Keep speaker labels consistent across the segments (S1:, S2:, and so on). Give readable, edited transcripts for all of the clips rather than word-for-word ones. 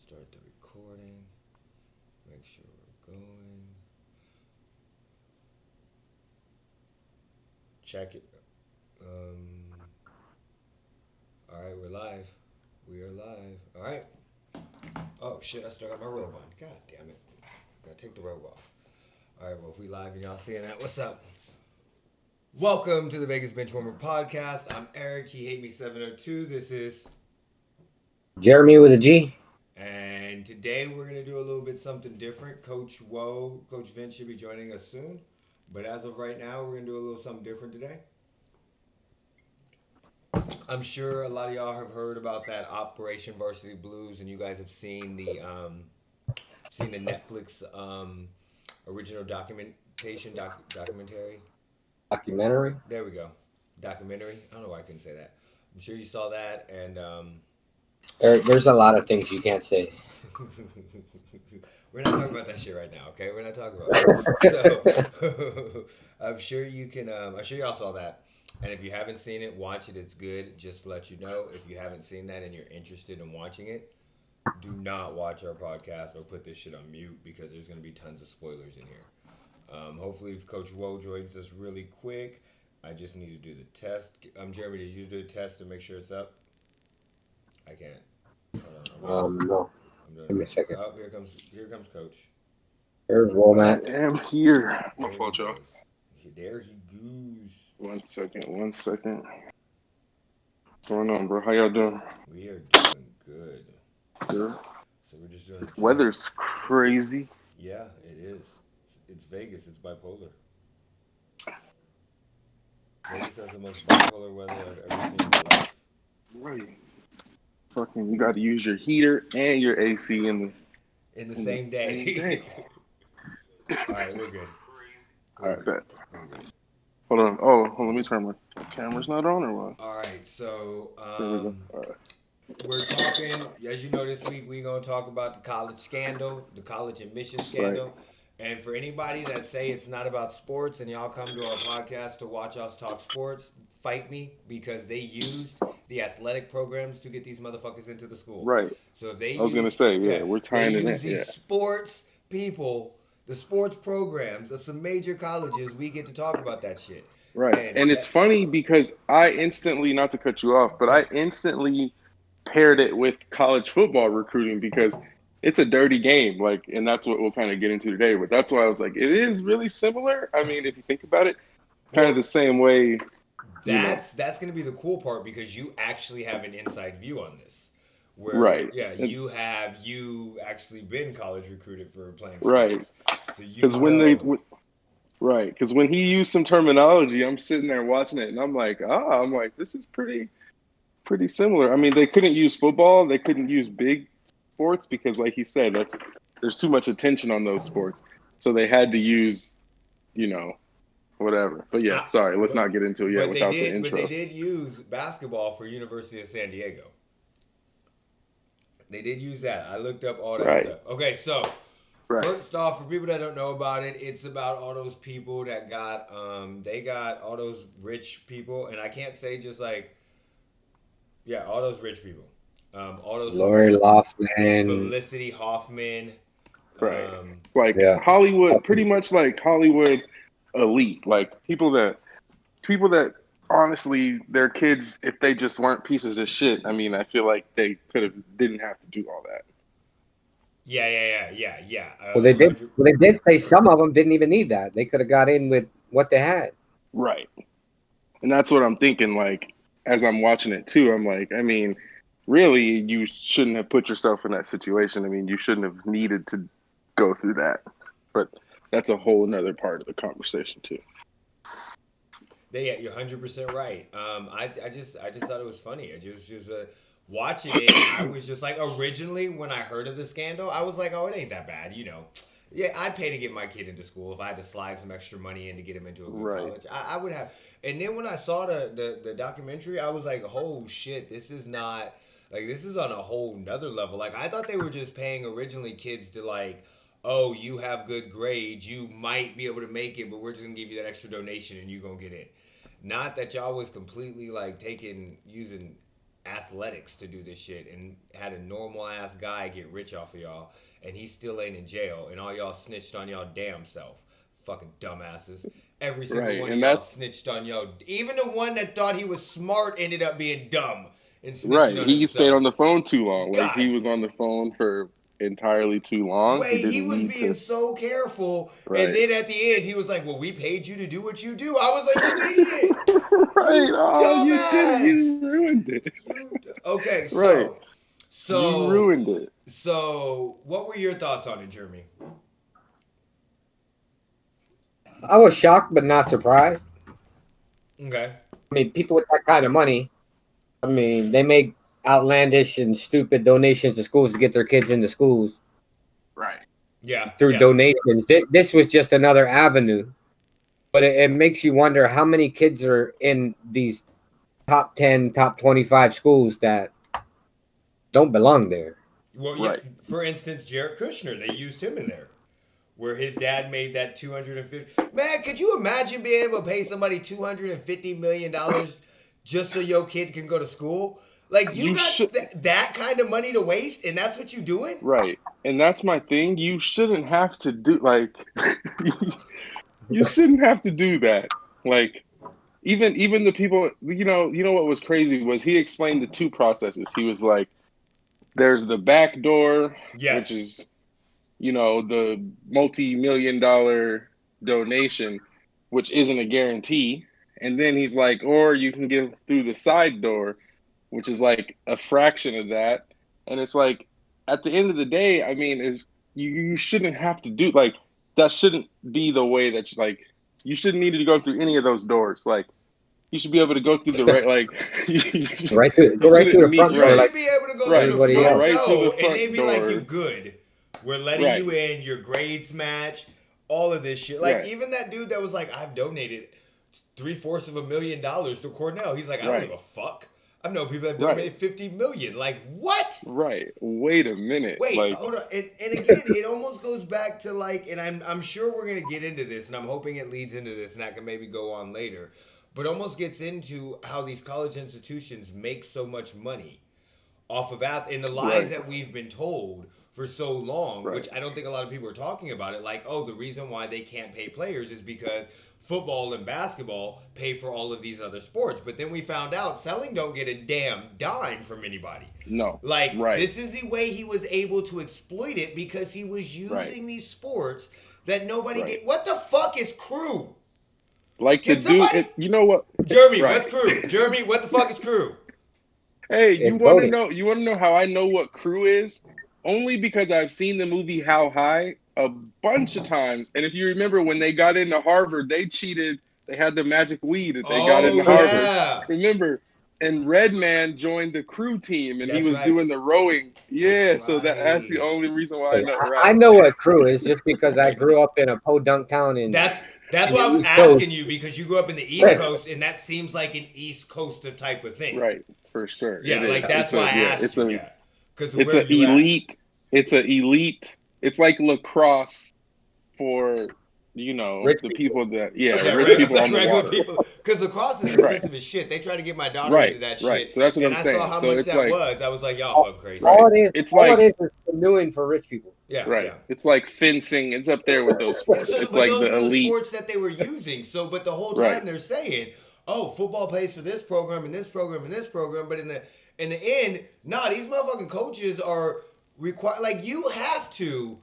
S1: Start the recording. Make sure we're going. Check it. All right, we're live. We are live. All right. Oh shit! I still got my robe on. God damn it! Gotta take the robe off. All right. Well, if we live and y'all seeing that, what's up? Welcome to the Vegas Benchwarmer podcast. I'm Eric. He hate me 702. This is
S2: Geremy with a G.
S1: And today we're going to do a little bit something different. Coach Vince should be joining us soon. But as of right now, we're going to do a little something different today. I'm sure a lot of y'all have heard about that Operation Varsity Blues, and you guys have seen the Netflix original documentary.
S2: Documentary.
S1: There we go, documentary. I don't know why I couldn't say that. I'm sure you saw that, and
S2: There's a lot of things you can't say.
S1: we're not talking about that shit right now, okay? We're not talking about that. So I'm sure you can. I'm sure y'all saw that, and if you haven't seen it, watch it. It's good. Just to let you know, if you haven't seen that and you're interested in watching it, do not watch our podcast or put this shit on mute because there's going to be tons of spoilers in here. Hopefully, if Coach Woe joins us really quick, I just need to do the test. Jeremy, did you do the test to make sure it's up? I can't. Hold on,
S2: No.
S1: I'm doing
S2: Give
S1: it
S2: me a
S1: now.
S2: second.
S1: Oh, here comes Coach.
S2: There's
S3: I
S2: Womack.
S3: am here. My
S1: There he
S3: fault, y'all.
S1: goes. There he goes.
S3: 1 second. 1 second. What's going on, bro? How y'all doing?
S1: We are doing good.
S3: Good.
S1: So we're just doing
S3: This
S1: the test.
S3: weather's crazy.
S1: Yeah, it is. It's Vegas. It's bipolar. Vegas has the most bipolar weather I've ever seen in my life.
S3: Right. Fucking, you got to use your heater and your AC
S1: In the
S3: in the
S1: same
S3: same day.
S1: day. All right, we're good.
S3: All
S1: We're
S3: right,
S1: good.
S3: bet.
S1: We're good.
S3: Hold on. Oh, hold on, let me turn my camera's not on or what?
S1: All right, so
S3: There we go. All right.
S1: we're talking. As you know, this week we're gonna talk about the college scandal, the college admission
S3: Right.
S1: scandal. And for anybody that say it's not about sports and y'all come to our podcast to watch us talk sports, fight me because they used the athletic programs to get these motherfuckers into the school.
S3: Right.
S1: So if they
S3: I was gonna
S1: use,
S3: say,
S1: yeah,
S3: yeah, we're
S1: they
S3: tying it in.
S1: use
S3: Yeah.
S1: these sports people, the sports programs of some major colleges, we get to talk about that shit.
S3: Right.
S1: And
S3: And it's
S1: that,
S3: funny because I instantly, not to cut you off, but
S1: go
S3: I
S1: ahead.
S3: instantly paired it with college football recruiting because it's a dirty game. Like, and that's what we'll kind of get into today. But that's why I was like, it is really similar. I mean, if you think about it, kind of the
S1: Well,
S3: same way, you know.
S1: that's going to be the cool part because you actually have an inside view on this. Where
S3: Right.
S1: yeah, you actually been college recruited for playing
S3: Right.
S1: sports, so you
S3: Because when they,
S1: know.
S3: right. Because when he used some terminology, I'm sitting there watching it and I'm like, I'm like, this is pretty similar. I mean, they couldn't use football, they couldn't use big sports because, like he said, there's too much attention on those sports, so they had to use, you know, whatever. But yeah,
S1: I,
S3: sorry, let's
S1: but
S3: not get into it yet without the
S1: but they
S3: intro.
S1: did use basketball for University of San Diego. They did use that. I looked up all that
S3: Right,
S1: stuff. Okay, so
S3: right,
S1: first off, for people that don't know about it, it's about all those people that got they got all those rich people, and I can't say just like yeah, all those rich people, all those
S2: Lori Loughlin.
S1: Felicity Hoffman,
S3: right.
S1: um,
S3: Like
S2: Yeah.
S3: Hollywood, pretty much like Hollywood elite, like people that honestly, their kids, if they just weren't pieces of shit, I mean, I feel like they could have didn't have to do all that.
S1: yeah,
S2: Well, they did.
S1: 100.
S2: Well, they did say some of them didn't even need that. They could have got in with what they had.
S3: Right. And that's what I'm thinking. Like, as I'm watching it too, I'm like, I mean, really, you shouldn't have put yourself in that situation. I mean, you shouldn't have needed to go through that. But that's a whole another part of the conversation too.
S1: Yeah, you're 100% right. I just thought it was funny. I just watching it. I was just like originally when I heard of the scandal, I was like, oh, it ain't that bad, you know. Yeah, I'd pay to get my kid into school if I had to slide some extra money in to get him into a good
S3: Right.
S1: college. I would have. And then when I saw the documentary, I was like, oh shit, this is not like this is on a whole nother level. Like I thought they were just paying originally kids to like, oh, you have good grades, you might be able to make it, but we're just gonna give you that extra donation and you gonna get in. Not that y'all was completely like taking using athletics to do this shit and had a normal ass guy get rich off of y'all, and he still ain't in jail, and all y'all snitched on y'all damn self. Fucking dumbasses. Every single
S3: Right,
S1: one of
S3: and
S1: y'all
S3: that's
S1: snitched on y'all. Even the one that thought he was smart ended up being dumb and snitching
S3: right.
S1: on
S3: He stayed
S1: himself.
S3: on the phone too long. Like
S1: God,
S3: he was on the phone for entirely too long. He
S1: wait, he
S3: didn't
S1: was
S3: need
S1: being
S3: to.
S1: so careful, and
S3: Right.
S1: then at the end he was like, "Well, we paid you to do what you do." I was like, "You idiot,
S3: Right.
S1: you
S3: Oh, you did it.
S1: dumbass,
S3: You ruined it.
S1: you." Okay,
S3: Right.
S1: so,
S3: You
S1: so,
S3: ruined it.
S1: so, what were your thoughts on it, Jeremy?
S2: I was shocked but not surprised.
S1: Okay,
S2: I mean, people with that kind of money, I mean, they make outlandish and stupid donations to schools to get their kids into schools
S3: Right.
S1: yeah,
S2: through
S1: yeah,
S2: donations. This was just another avenue, but it makes you wonder how many kids are in these top 10, top 25 schools that don't belong there.
S1: well, yeah.
S3: Right.
S1: For instance, Jared Kushner, they used him in there, where his dad made that 250. Man, could you imagine being able to pay somebody $250 million just so your kid can go to school? Like you
S3: You should.
S1: got that kind of money to waste, and that's what you doing?
S3: Right. And that's my thing. You shouldn't have to do like you shouldn't have to do that. Like even the people, you know what was crazy was he explained the two processes. He was like, there's the back door, which
S1: Yes.
S3: is, the multi-million dollar donation, which isn't a guarantee. And then he's like, or you can get through the side door, which is like a fraction of that. And it's like, at the end of the day, I mean, you shouldn't have to do like that. Shouldn't be the way that you shouldn't need to go through any of those doors. Like you should be able to go through the right. Like
S2: Go
S3: you
S2: right through
S3: shouldn't
S2: the
S3: need
S2: front
S1: You
S2: door
S3: right,
S2: like
S1: should be able to go through the
S3: right.
S2: everybody
S3: Go
S1: front
S2: else.
S3: right through the
S1: door, and they
S3: front
S1: be like, "You
S3: door.
S1: good? We're letting
S3: Right,
S1: you in. Your grades match. All of this shit." Like
S3: right,
S1: even that dude that was like, "I've donated $750,000 to Cornell." He's like, "I don't give
S3: right,
S1: a fuck. I've known people that have
S3: right,
S1: donated 50 million. Like what?
S3: right. Wait a minute.
S1: Wait,
S3: Like
S1: hold on. And again, it almost goes back to like, and I'm sure we're gonna get into this, and I'm hoping it leads into this, and I can maybe go on later, but almost gets into how these college institutions make so much money off of that and the lies
S3: right,
S1: that we've been told for so long,
S3: right,
S1: which I don't think a lot of people are talking about it. Like, oh, the reason why they can't pay players is because football and basketball pay for all of these other sports. But then we found out selling don't get a damn dime from anybody.
S3: no,
S1: Like,
S3: right,
S1: this is the way he was able to exploit it because he was
S3: right,
S1: using these sports that nobody
S3: right.
S1: get. What the fuck is crew?
S3: Like the
S1: Can
S3: dude,
S1: somebody?
S3: you know what?
S1: Jeremy,
S3: Right.
S1: what's crew? Jeremy, what the fuck is crew?
S3: Hey,
S2: It's voting.
S3: you want to know how I know what crew is? Only because I've seen the movie How High a bunch of times. And if you remember when they got into Harvard, they cheated. They had the magic weed that they got
S1: Oh,
S3: into Harvard.
S1: yeah.
S3: Remember? And Redman joined the crew team and he
S1: That's
S3: was
S1: right.
S3: doing the rowing.
S1: That's
S3: Yeah, so that's the
S1: right.
S3: only reason why I
S2: Hey,
S3: know,
S2: I
S3: right?
S2: know what crew is just because I grew up in a podunk town
S1: That's
S2: in the
S1: why I was
S2: East Coast.
S1: asking you because you grew up in the East Coast and that seems like an East Coast of type of thing.
S3: Right, for sure.
S1: Yeah,
S3: It
S1: like
S3: is.
S1: that's why I asked you. Yeah, because
S3: It's
S1: where
S3: a
S1: you at?
S3: elite. It's a elite. It's like lacrosse for
S2: Rich
S3: the
S2: people.
S3: people that
S1: Yeah,
S3: rich
S1: it's
S3: people
S1: like
S3: on the
S1: regular
S3: water.
S1: people. Because lacrosse is
S3: Right,
S1: expensive as shit. They try to get my daughter into
S3: right,
S1: that
S3: right.
S1: shit,
S3: So that's what
S1: and
S3: I'm
S1: I saw
S3: saying.
S1: how
S3: So
S1: much
S3: it's
S1: that
S3: like
S1: was. I was like, y'all
S2: All,
S1: fuck crazy.
S3: right.
S2: all it is,
S3: It's
S2: all it
S3: like
S2: is canoeing for rich people.
S1: Yeah,
S3: right.
S1: yeah.
S3: It's like fencing. It's up there with those
S1: And
S3: sports.
S1: so,
S3: It's
S1: but
S3: like
S1: those
S3: the
S1: were the
S3: elite.
S1: sports that they were using. So, but the whole
S3: Right,
S1: time they're saying, "Oh, football pays for this program and this program and this program," but in the end, nah, these motherfucking coaches are required. Like you have to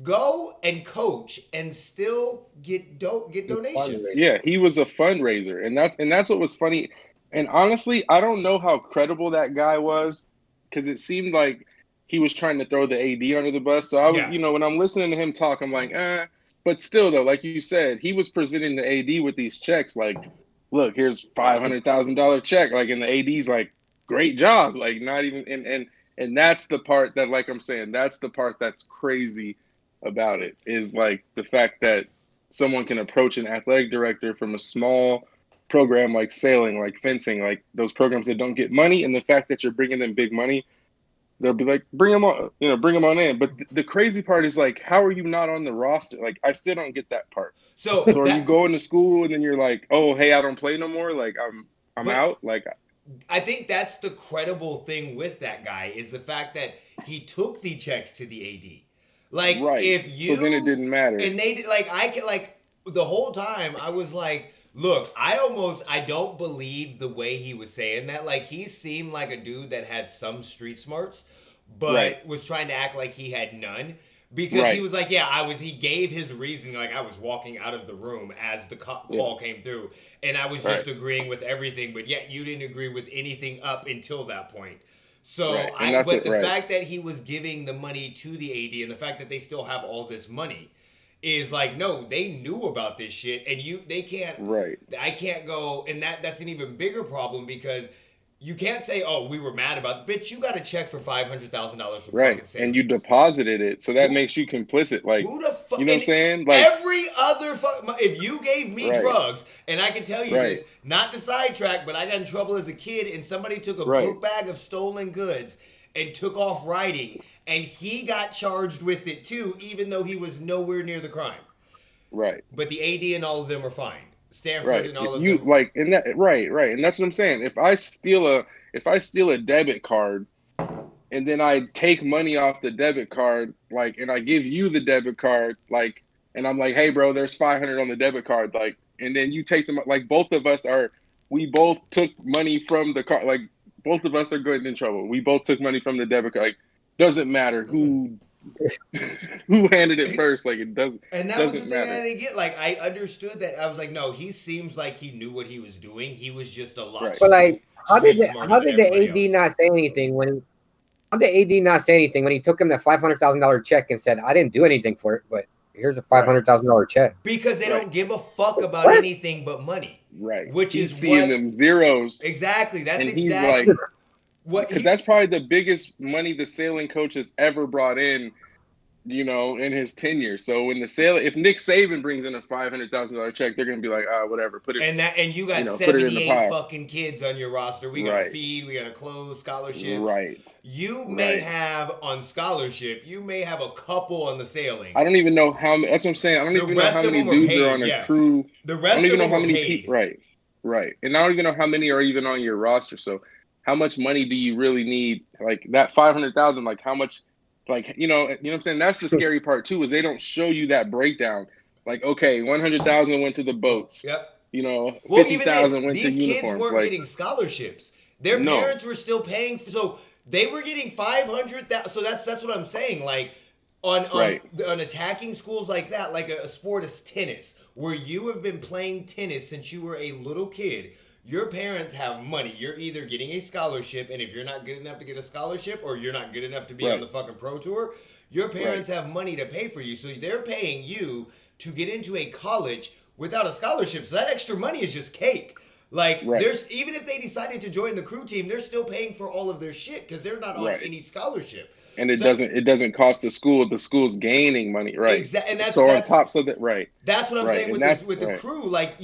S1: go and coach and still get
S2: It's
S1: donations.
S2: fundraising.
S3: yeah. He was a fundraiser, and that's what was funny. And honestly, I don't know how credible that guy was because it seemed like he was trying to throw the AD under the bus. So I was,
S1: Yeah,
S3: when I'm listening to him talk, I'm like, eh. But still, though, like you said, he was presenting the AD with these checks. Like, look, here's $500,000 check. Like, and the AD's like, great job. Like, not even, and that's the part that, like I'm saying, that's the part that's crazy about it is like the fact that someone can approach an athletic director from a small program like sailing, like fencing, like those programs that don't get money, and the fact that you're bringing them big money, they'll be like, bring them on, bring them on in. But the crazy part is like, how are you not on the roster? Like, I still don't get that part.
S1: so
S3: So are you
S1: that
S3: going to school and then you're like, oh, hey, I don't play no more. Like I'm
S1: but
S3: out. Like
S1: I think that's the credible thing with that guy is the fact that he took the checks to the AD. Like
S3: Right.
S1: if
S3: So then it
S1: you
S3: didn't matter.
S1: and they like I can like the whole time I was like, look, I don't believe the way he was saying that. Like he seemed like a dude that had some street smarts,
S3: Right.
S1: but was trying to act like he had none. Because he
S3: Right.
S1: was like, yeah, he gave his reason, like I was walking out of the room as the
S3: Yeah.
S1: call came through, and I was
S3: Right.
S1: just agreeing with everything, but yet you didn't agree with anything up until that point.
S3: Right. And that's
S1: But
S3: it.
S1: the
S3: Right.
S1: fact that he was giving the money to the AD and the fact that they still have all this money is like, no, they knew about this shit, and
S3: Right.
S1: I can't go, and that's an even bigger problem because you can't say, oh, we were mad about, bitch, you got a check for $500,000 from
S3: Right.
S1: fucking
S3: And
S1: Saban.
S3: you deposited it, so that
S1: Who
S3: makes you complicit. Like,
S1: who the
S3: you
S1: fuck?
S3: know what I'm
S1: And
S3: saying? Like,
S1: every other fuck. If you gave me
S3: right.
S1: drugs, and I can tell you
S3: Right.
S1: this, not to sidetrack, but I got in trouble as a kid, and somebody took a
S3: Right.
S1: book bag of stolen goods and took off writing, and he got charged with it too, even though he was nowhere near the crime.
S3: Right.
S1: But the AD and all of them are fine. Stanford
S3: Right.
S1: and all of
S3: You
S1: them.
S3: like and that right, right. And that's what I'm saying. If I steal a debit card and then I take money off the debit card, like, and I give you the debit card, like, and I'm like, hey, bro, there's 500 on the debit card, like, and then you take them, like, we both took money from the card, like, both of us are getting in trouble. We both took money from the debit card. Like, doesn't matter who handed it first. Like,
S1: And that was the
S3: doesn't
S1: thing I
S3: matter.
S1: didn't get. Like, I understood that. I was like, no, he seems like he knew what he was doing. He was just a lot
S3: Right.
S2: But like,
S1: street smarter
S2: how
S1: than
S2: did the
S1: everybody
S2: AD
S1: else.
S2: not say anything when? How did AD not say anything when he took him that $500,000 check and said, "I didn't do anything for it, but here's a
S1: Right.
S2: $500,000 check."
S1: Because they
S3: Right.
S1: don't give a fuck about
S2: What?
S1: anything but money.
S3: Right.
S1: Which
S3: He's
S1: is
S3: seeing
S1: what
S3: them zeros,
S1: exactly. That's
S3: and he's like,
S1: exactly what
S3: because
S1: he
S3: that's probably the biggest money the sailing coach has ever brought in, in his tenure. So when if Nick Saban brings in a $500,000 check, they're gonna be like, whatever,
S1: and you got
S3: put it in the
S1: 78
S3: pile.
S1: fucking kids on your roster. We gotta
S3: Right.
S1: feed, we gotta clothes, scholarships.
S3: Right.
S1: You may
S3: Right.
S1: have on scholarship, you may have a couple on the sailing.
S3: I don't even know how. That's what I'm saying. I don't
S1: The
S3: even know
S1: rest
S3: how
S1: of
S3: many
S1: them are
S3: dudes are
S1: paid,
S3: on a
S1: yeah.
S3: crew.
S1: The
S3: I don't
S1: rest
S3: even
S1: of
S3: know
S1: them
S3: how
S1: are
S3: many
S1: paid.
S3: people. Right. Right. And I don't even know how many are even on your roster. So, how much money do you really need? Like that 500,000. Like how much? Like what I'm saying. That's the scary part too. Is they don't show you that breakdown. Like, okay, 100,000 went to the
S1: Well,
S3: boats.
S1: yep.
S3: 50,000 went to
S1: these kids
S3: uniforms.
S1: weren't
S3: Like,
S1: getting scholarships. Their
S3: no.
S1: parents were still paying so they were getting 500. So that's what I'm saying. Like
S3: Right.
S1: on attacking schools like that, like a sport is tennis, where you have been playing tennis since you were a little kid. Your parents have money. You're either getting a scholarship, and if you're not good enough to get a scholarship, or you're not good enough to be on
S3: Right.
S1: the fucking pro tour, your
S3: Right.
S1: parents have money to pay for you. So they're paying you to get into a college without a scholarship. So that extra money is just cake. Like
S3: Right.
S1: there's even if they decided to join the crew team, they're still paying for all of their shit because they're not on
S3: Right.
S1: any scholarship.
S3: And it
S1: So
S3: doesn't cost the school. The school's gaining money. Right.
S1: exactly, and
S3: So on top, so that right.
S1: that's what I'm
S3: Right.
S1: saying
S3: And
S1: with
S3: that's
S1: the
S3: right.
S1: crew. Like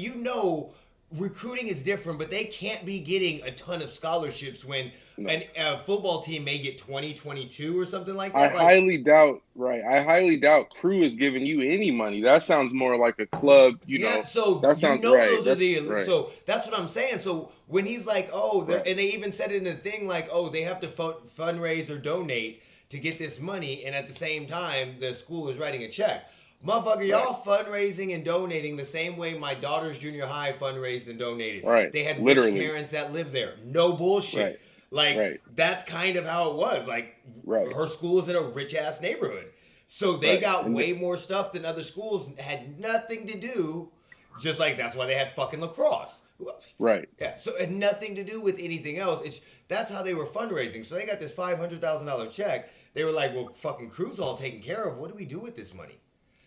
S1: recruiting is different, but they can't be getting a ton of scholarships when
S3: No.
S1: a football team may get 20, 22 or something like
S3: I
S1: that. Like
S3: highly doubt. Right. I highly doubt Crew is giving you any money. That sounds more like a club.
S1: yeah, so
S3: That
S1: you
S3: sounds
S1: know
S3: right.
S1: those are
S3: That's
S1: the
S3: right.
S1: so that's what I'm saying. So when he's like, oh,
S3: Right.
S1: and they even said it in the thing like, oh, they have to fundraise or donate to get this money, and at the same time, the school is writing a check. Motherfucker, y'all fundraising and donating the same way my daughter's junior high fundraised and donated.
S3: Right.
S1: They had rich
S3: Literally.
S1: parents that lived there. No bullshit.
S3: Right.
S1: Like
S3: Right.
S1: that's kind of how it was. Like
S3: Right.
S1: her school is in a rich ass neighborhood. So they
S3: Right.
S1: got
S3: And
S1: way more stuff than other schools had nothing to do. Just like that's why they had fucking lacrosse.
S3: right.
S1: Yeah, so it had nothing to do with anything else. That's how they were fundraising. So they got this $500,000 check. They were like, "Well, fucking crew's all taken care of. What do we do with this money?"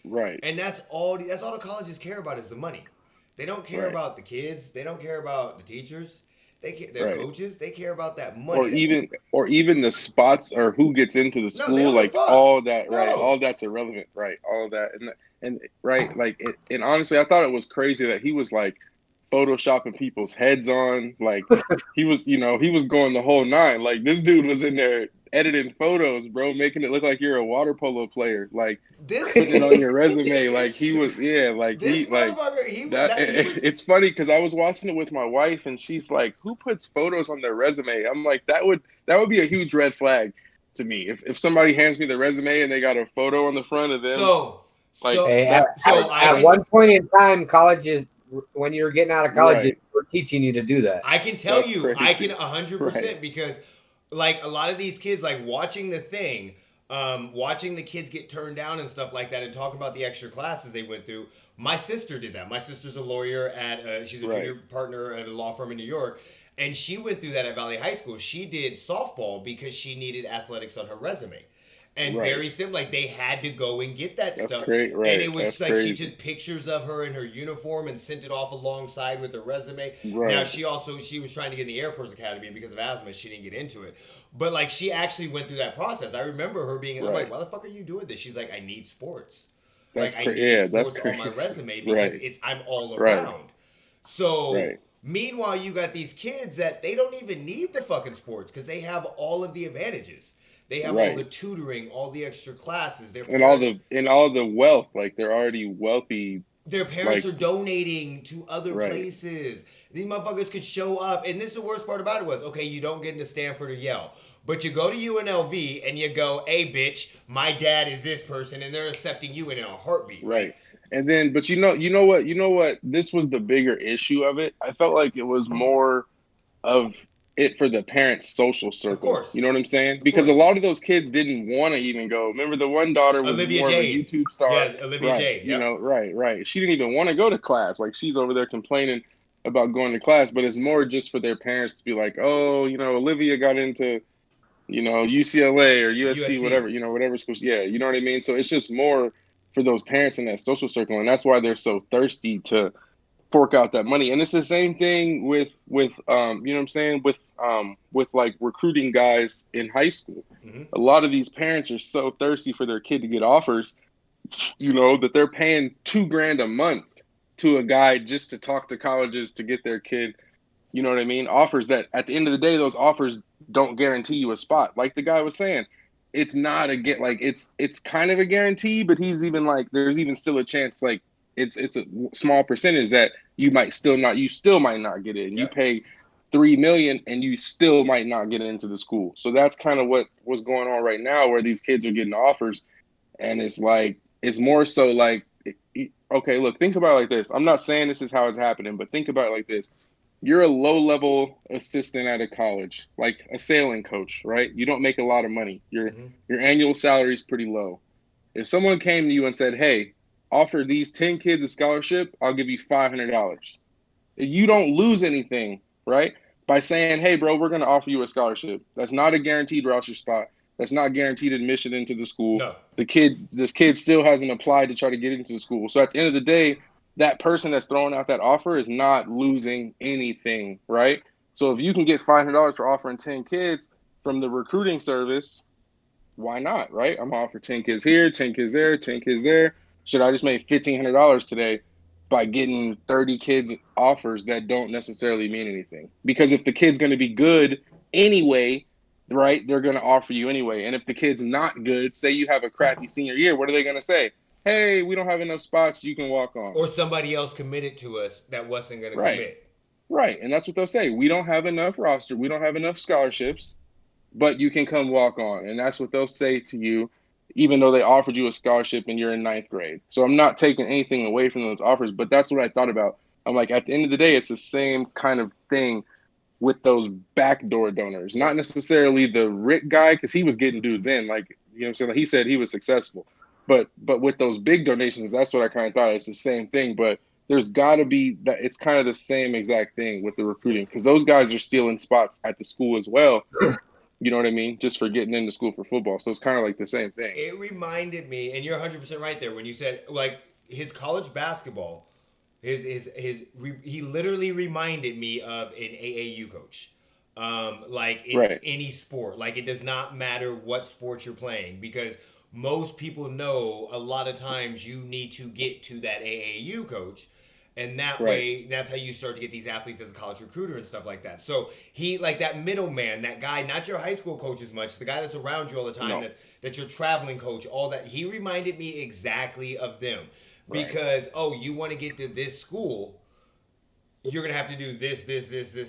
S3: Right.
S1: And that's all. That's all the colleges care about is the money. They don't care
S3: Right.
S1: about the kids. They don't care about the teachers. Their
S3: Right.
S1: coaches. They care about that
S3: Or
S1: money.
S3: even the spots or who gets into the
S1: No, they
S3: school,
S1: don't give a
S3: like
S1: fuck.
S3: all that, right?
S1: No.
S3: All that's irrelevant, right? All of that, and right, like, and honestly, I thought it was crazy that he was like photoshopping people's heads on. Like he was, he was going the whole nine. Like this dude was in there editing photos, bro, making it look like you're a water polo player. Like
S1: This
S3: putting it on your resume. Like he was, yeah, like
S1: this
S3: he like
S1: motherfucker, he was
S3: that.
S1: that he was
S3: It's funny because I was watching it with my wife, and she's like, "Who puts photos on their resume?" I'm like, that would be a huge red flag to me if somebody hands me the resume and they got a photo on the front of them.
S1: so
S3: Like
S1: so
S2: Hey,
S3: that,
S1: so
S3: like
S1: I
S2: at
S3: that,
S1: can
S2: one point in time, colleges, when you're getting out of college,
S3: right?
S2: we're teaching you to do that.
S1: I can tell
S3: That's
S1: you, I can
S3: crazy, right?
S1: 100% because, like, a lot of these kids, like, watching the thing, watching the kids get turned down and stuff like that and talk about the extra classes they went through. My sister did that. My sister's a lawyer she's a
S3: Right,
S1: junior partner at a law firm in New York. And she went through that at Valley High School. She did softball because she needed athletics on her resume. And
S3: right.
S1: very simple, like they had to go and get that
S3: That's
S1: stuff.
S3: great,
S1: And
S3: right?
S1: it was
S3: That's
S1: like she
S3: crazy,
S1: took pictures of her in her uniform and sent it off alongside with her resume. Now
S3: right?
S1: she was trying to get in the Air Force Academy, and because of asthma, she didn't get into it. But like she actually went through that process. I remember her being, I'm like,
S3: Right.
S1: why the fuck are you doing this? She's like, I need sports.
S3: That's
S1: Like I
S3: crazy.
S1: need
S3: Yeah, that's
S1: sports on my
S3: crazy.
S1: resume because
S3: Right,
S1: I'm all
S3: right,
S1: around. So
S3: right,
S1: meanwhile, you got these kids that they don't even need the fucking sports because they have all of the advantages. They have all the
S3: right.
S1: tutoring, all the extra classes.
S3: And all the wealth, like they're already wealthy.
S1: Their parents
S3: Like,
S1: are donating to other
S3: right,
S1: places. These motherfuckers could show up, and this is the worst part about it was, okay, you don't get into Stanford or Yale, but you go to UNLV and you go, hey, bitch, my dad is this person, and they're accepting you in a heartbeat. Like,
S3: right. And then, but you know what? This was the bigger issue of it. I felt like it was more of it for the parents' social
S1: of
S3: circle. You
S1: course,
S3: know what I'm saying?
S1: of
S3: Because a
S1: course,
S3: lot of those kids didn't want to even go. Remember, the one daughter was
S1: Olivia
S3: more of a
S1: Jade,
S3: YouTube star,
S1: yeah, Olivia
S3: right?
S1: Jade, yep.
S3: Right, right. She didn't even want to go to class. Like she's over there complaining about going to class, but it's more just for their parents to be like, oh, Olivia got into, UCLA or USC,
S1: USC.
S3: whatever, whatever school. Yeah, you know what I mean? So it's just more for those parents in that social circle. And that's why they're so thirsty to fork out that money. And it's the same thing with you know what I'm saying, with like recruiting guys in high school.
S1: Hmm.
S3: A lot of these parents are so thirsty for their kid to get offers, that they're paying 2 grand a month to a guy just to talk to colleges to get their kid, you know what I mean? Offers that at the end of the day, those offers don't guarantee you a spot. Like the guy was saying, it's not a get like it's kind of a guarantee, but he's even like there's even still a chance like it's a small percentage that you still might not get in. You
S1: Yep.
S3: pay 3 million and you still might not get into the school. So that's kind of what's going on right now, where these kids are getting offers, and it's like it's more so like okay, look, think about it like this. I'm not saying this is how it's happening, but think about it like this. You're a low level assistant at a college, like a sailing coach, right? You don't make a lot of money. Your
S1: Hmm.
S3: your annual salary is pretty low. If someone came to you and said, "Hey, offer these 10 kids a scholarship, I'll give you $500." You don't lose anything, right? By saying, "Hey, bro, we're going to offer you a scholarship." That's not a guaranteed roster spot. That's not guaranteed admission into the school.
S1: No.
S3: This kid still hasn't applied to try to get into the school. So at the end of the day, that person that's throwing out that offer is not losing anything, right? So if you can get $500 for offering 10 kids from the recruiting service, why not, right? I'm gonna offer 10 kids here, 10 kids there, 10 kids there. Should I just make $1,500 today by getting 30 kids offers that don't necessarily mean anything? Because if the kid's going to be good anyway, right, they're going to offer you anyway. And if the kid's not good, say you have a crappy senior year, what are they going to say? Hey, we don't have enough spots, you can walk on.
S1: Or somebody else committed to us that wasn't going to
S3: Right,
S1: commit.
S3: right. And that's what they'll say. We don't have enough roster, we don't have enough scholarships, but you can come walk on. And that's what they'll say to you, even though they offered you a scholarship and you're in ninth grade. So I'm not taking anything away from those offers, but that's what I thought about. I'm like, at the end of the day, it's the same kind of thing with those backdoor donors, not
S1: Yep.
S3: necessarily the Rick guy, because he was getting dudes in, like, what I'm saying? Like he said he was successful. But with those big donations, that's what I kind of thought. It's the same thing, but there's got to be that it's kind of the same exact thing with the recruiting, because those guys are stealing spots at the school as well. You know what I mean? Just for getting into school for football. So it's kind of like the same thing.
S1: It reminded me, and you're 100% right there when you said like his college basketball, he literally reminded me of an AAU coach. Like in
S3: Right.
S1: any sport, like it does not matter what sport you're playing because most people know a lot of times you need to get to that AAU coach. And that
S3: Right.
S1: way, that's how you start to get these athletes as a college recruiter and stuff like that. So he, like that middleman, that guy, not your high school coach as much, the guy that's around you all the time,
S3: No.
S1: that's your traveling coach, all that. He reminded me exactly of them.
S3: Right.
S1: Because, oh, you want to get to this school, you're gonna have to do this.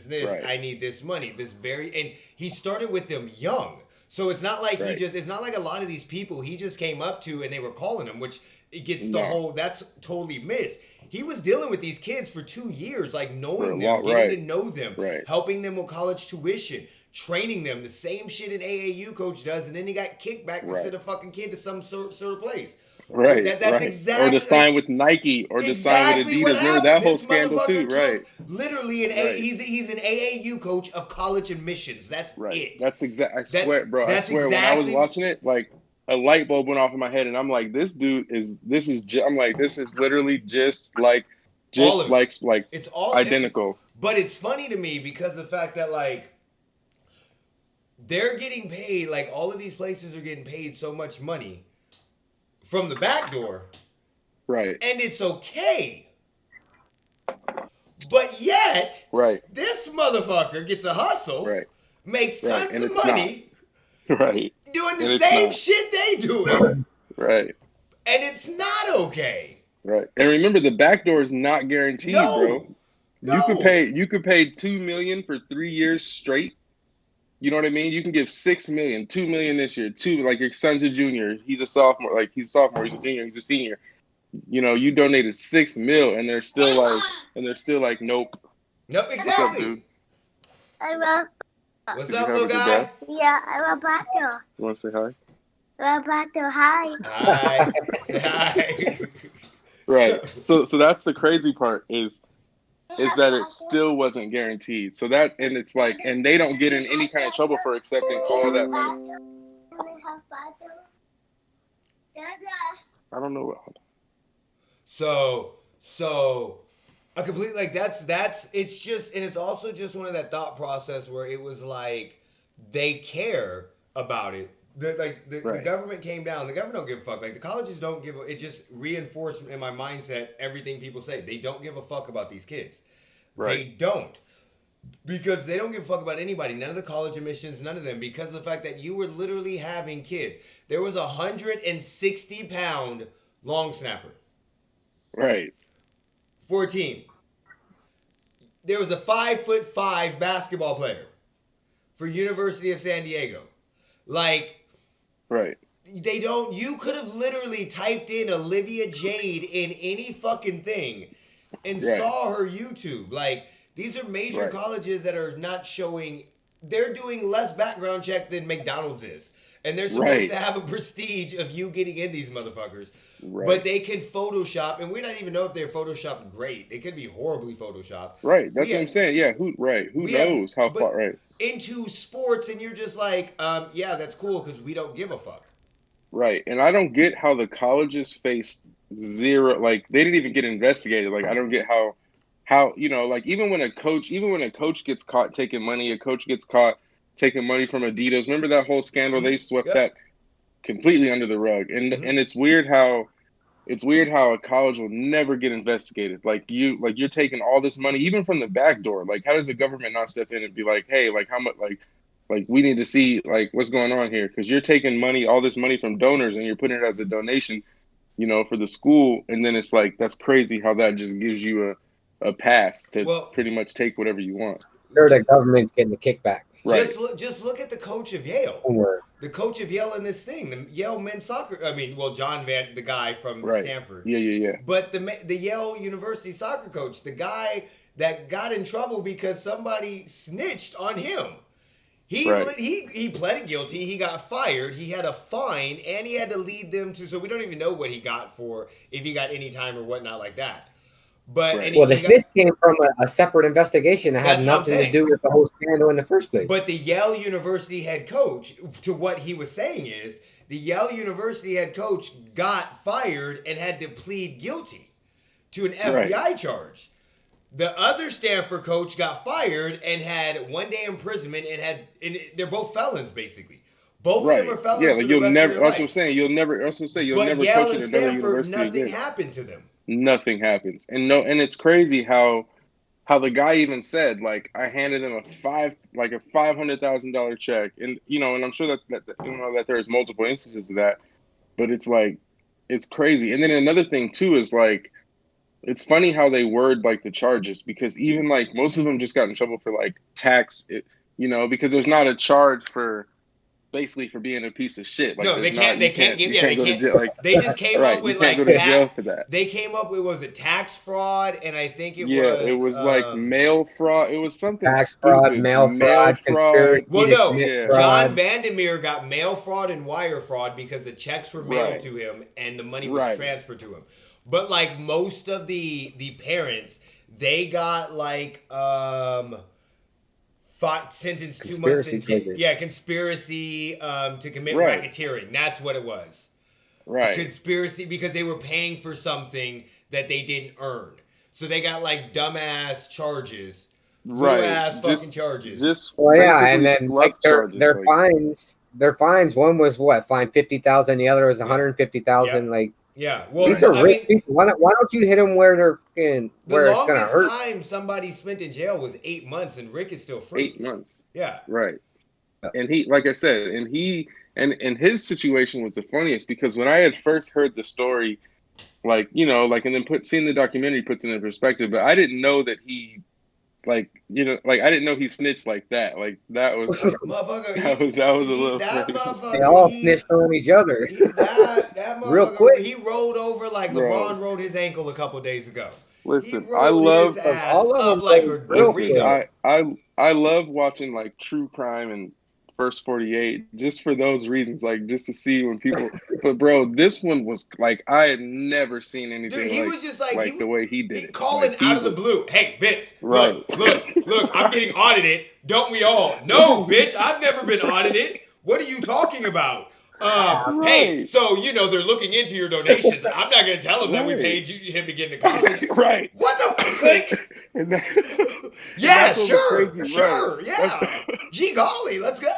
S3: Right.
S1: I need this money. And he started with them young. So it's not like
S3: Right.
S1: it's not like a lot of these people he just came up to and they were calling him, which it gets the
S3: No.
S1: whole, that's totally missed. He was dealing with these kids for 2 years, like
S3: For a
S1: knowing them,
S3: lot,
S1: getting
S3: right.
S1: to know them,
S3: Right.
S1: helping them with college tuition, training them, the same shit an AAU coach does, and then he got kicked back to
S3: Right.
S1: send a fucking kid to some sort of place.
S3: Right.
S1: That's
S3: right.
S1: exactly
S3: Or to sign with Nike or to sign with
S1: exactly what
S3: Adidas. Remember
S1: happened.
S3: that whole
S1: This
S3: scandal too,
S1: motherfucker
S3: right?
S1: took literally
S3: Right.
S1: he's an AAU coach of college admissions. That's
S3: Right.
S1: it.
S3: That's exact. I swear, bro. I
S1: that's
S3: swear, when I was
S1: exactly-
S3: watching it, like a light bulb went off in my head, and I'm like, this dude is. I'm like, this is literally just like
S1: it's all
S3: identical.
S1: But it's funny to me because of the fact that like they're getting paid, like all of these places are getting paid so much money from the back door,
S3: Right.
S1: and it's okay. But yet,
S3: Right.
S1: this motherfucker gets a hustle,
S3: Right.
S1: makes
S3: Right,
S1: tons
S3: and
S1: of
S3: it's
S1: money,
S3: Right.
S1: doing the
S3: And it's
S1: same
S3: not.
S1: shit they doing,
S3: Right.
S1: and it's not okay.
S3: Right. And remember, the back door is not guaranteed, bro.
S1: No.
S3: You could pay $2 million for 3 years straight. You know what I mean? You can give $6 million, $2 million this year. Like your son's a junior, he's a sophomore. Like he's a sophomore, he's a junior, he's a senior. You know, you donated $6 million, and they're still like, nope.
S1: Nope,
S3: What's up,
S1: exactly.
S3: dude?
S1: What's
S3: Did
S1: up,
S3: you have
S1: little
S3: a good
S1: guy?
S3: day?
S4: Yeah, I'm about to.
S3: You want to say hi?
S4: I'm about to. Hi.
S1: Hi. Say hi.
S3: Right. So that's the crazy part is that it still wasn't guaranteed. So that, and it's like, and they don't get in any kind of trouble for accepting all that money. I don't know what.
S1: So a complete, like that's it's just, and it's also just one of that thought process where it was like they care about it. The
S3: Right.
S1: government came down. The government don't give a fuck. Like the colleges don't give a, it just reinforced in my mindset everything people say. They don't give a fuck about these kids.
S3: Right.
S1: They don't. Because they don't give a fuck about anybody. None of the college admissions, none of them. Because of the fact that you were literally having kids. There was a 160-pound long snapper
S3: Right.
S1: for a team. There was a 5'5" basketball player for University of San Diego. Like,
S3: Right.
S1: they don't, you could have literally typed in Olivia Jade in any fucking thing and
S3: Right.
S1: saw her YouTube. Like, these are major
S3: Right.
S1: colleges that are not showing, they're doing less background check than McDonald's is. And they're supposed
S3: Right.
S1: to have a prestige of you getting in these motherfuckers.
S3: Right.
S1: But they can Photoshop, and we don't even know if they're Photoshopped great. They could be horribly Photoshopped.
S3: Right. That's
S1: We
S3: what I'm
S1: have-
S3: saying. Yeah. Who
S1: we have-
S3: knows how
S1: but-
S3: far? Right.
S1: Into sports, and you're just like, yeah, that's cool because we don't give a fuck.
S3: Right. And I don't get how the colleges faced zero. Like they didn't even get investigated. Like I don't get how like even when a coach gets caught taking money, a coach gets caught taking money from Adidas. Remember that whole scandal? They swept
S1: Yep.
S3: that completely under the rug. And
S1: Mhm.
S3: and it's weird how a college will never get investigated. Like you're taking all this money even from the back door. Like how does the government not step in and be like, hey, like how much, like we need to see like what's going on here, because you're taking money, all this money from donors, and you're putting it as a donation, for the school, and then it's like that's crazy how that just gives you a pass to pretty much take whatever you want.
S2: Sure, the government's getting the kickback.
S3: Right.
S1: Just look at the coach of Yale.
S2: Somewhere.
S1: The coach of Yale in this thing, the Yale men's soccer. I mean, well, John Van, the guy from
S3: Right.
S1: Stanford.
S3: Yeah.
S1: But the Yale University soccer coach, the guy that got in trouble because somebody snitched on him. He pleaded guilty. He got fired. He had a fine, and he had to lead them to. So we don't even know what he got for, if he got any time or whatnot like that. But
S3: Right.
S1: and
S2: Well, the snitch came from a separate investigation that had
S1: That's what I'm
S2: nothing to
S1: saying.
S2: do with the whole scandal in the first place.
S1: But the Yale University head coach, to what he was saying is, the Yale University head coach got fired and had to plead guilty to an FBI charge. The other Stanford coach got fired and had 1 day imprisonment and they're both felons basically. Both of them are
S3: Right.
S1: felons
S3: Yeah,
S1: for
S3: like
S1: the
S3: you'll
S1: rest of
S3: never.
S1: their
S3: That's what I'm
S1: life.
S3: saying. You'll never. Also say you'll
S1: But
S3: never
S1: Yale
S3: coach at
S1: and
S3: another
S1: Stanford,
S3: university
S1: nothing
S3: again.
S1: happened to them.
S3: Nothing happens, and no, and it's crazy how the guy even said like I handed him a $500,000 check, and and I'm sure that there's multiple instances of that, but it's like it's crazy. And then another thing too is like it's funny how they word like the charges because even like most of them just got in trouble for like tax, because there's not a charge for basically for being a piece of shit. Like
S1: No, they
S3: there's
S1: can't.
S3: not
S1: They can't give.
S3: you
S1: Yeah, they
S3: can't go to
S1: can't.
S3: jail. Like
S1: They just came up
S3: right, you
S1: with
S3: can't go
S1: like
S3: to
S1: that.
S3: jail for that.
S1: They came up with was it tax fraud, and I think it
S3: Yeah, it
S1: was.
S3: was like mail fraud. It was something
S2: Tax fraud,
S3: stupid.
S2: mail
S3: Mail
S2: fraud, conspiracy
S3: fraud.
S1: Well,
S2: to
S1: no,
S2: commit
S3: Yeah,
S1: John
S2: fraud.
S1: Vandermeer got mail fraud and wire fraud because the checks were mailed
S3: right,
S1: to him and the money was
S3: right,
S1: transferred to him. But like most of the parents, they got like fought sentenced 2 months in
S2: Conspiracy
S1: jail.
S2: charges.
S1: Yeah, conspiracy to commit
S3: right,
S1: racketeering. That's what it was.
S3: right,
S1: Conspiracy because they were paying for something that they didn't earn. So they got like dumbass charges, little
S3: right.
S1: ass fucking charges.
S3: Just
S2: Well, yeah, and
S3: basically
S2: then
S3: fluff
S2: like their
S3: charges.
S2: their
S3: Like,
S2: fines, their fines. One was what, fined 50,000. The other was
S1: Yeah.
S2: 150,000.
S1: Yep.
S2: Like
S1: Yeah. Well,
S2: these
S3: right,
S2: are
S1: I
S2: rich
S1: mean,
S2: people. Why don't you hit them where they're fucking,
S1: the
S2: where it's gonna
S1: longest
S2: hurt?
S1: time somebody spent in jail was 8 months, and Rick is still free.
S3: 8 months.
S1: Yeah.
S3: Right. And he, like I said, and his situation was the funniest because when I had first heard the story, like and then seeing the documentary puts it in perspective, but I didn't know that he, like like I didn't know he snitched like that. Like that was
S1: Motherfucker,
S3: that was a
S1: he
S3: little
S1: that
S3: crazy,
S2: They
S1: motherfucker,
S2: all snitched on each other
S1: that
S2: real
S1: motherfucker,
S2: quick.
S1: he rolled over like
S3: bro.
S1: LeBron rolled his ankle a couple days ago. He
S3: Listen, I
S1: rolled his
S3: love
S2: Because
S1: ass
S2: all of
S1: up
S2: them
S1: like
S2: rolled
S1: a
S2: real
S3: listen.
S2: quick.
S1: Dorito.
S3: I love watching like true crime and First 48 just for those reasons, like just to see when people. But bro, this one was like I had never seen
S1: Dude,
S3: anything
S1: he was just like
S3: like the way he did
S1: he
S3: it.
S1: calling
S3: Like he
S1: out of the
S3: was
S1: blue. Hey, Vince,
S3: right.
S1: look, I'm getting audited. Don't we all? No, bitch, I've never been audited. What are you talking about? Hey,
S3: Right,
S1: so they're looking into your donations. I'm not gonna tell them that we
S3: right,
S1: paid him to get into college.
S3: right.
S1: What the click?
S3: and, that, and
S1: Yeah,
S3: that's what was crazy, right?
S1: sure,
S3: That's
S1: yeah. Gee golly, let's go.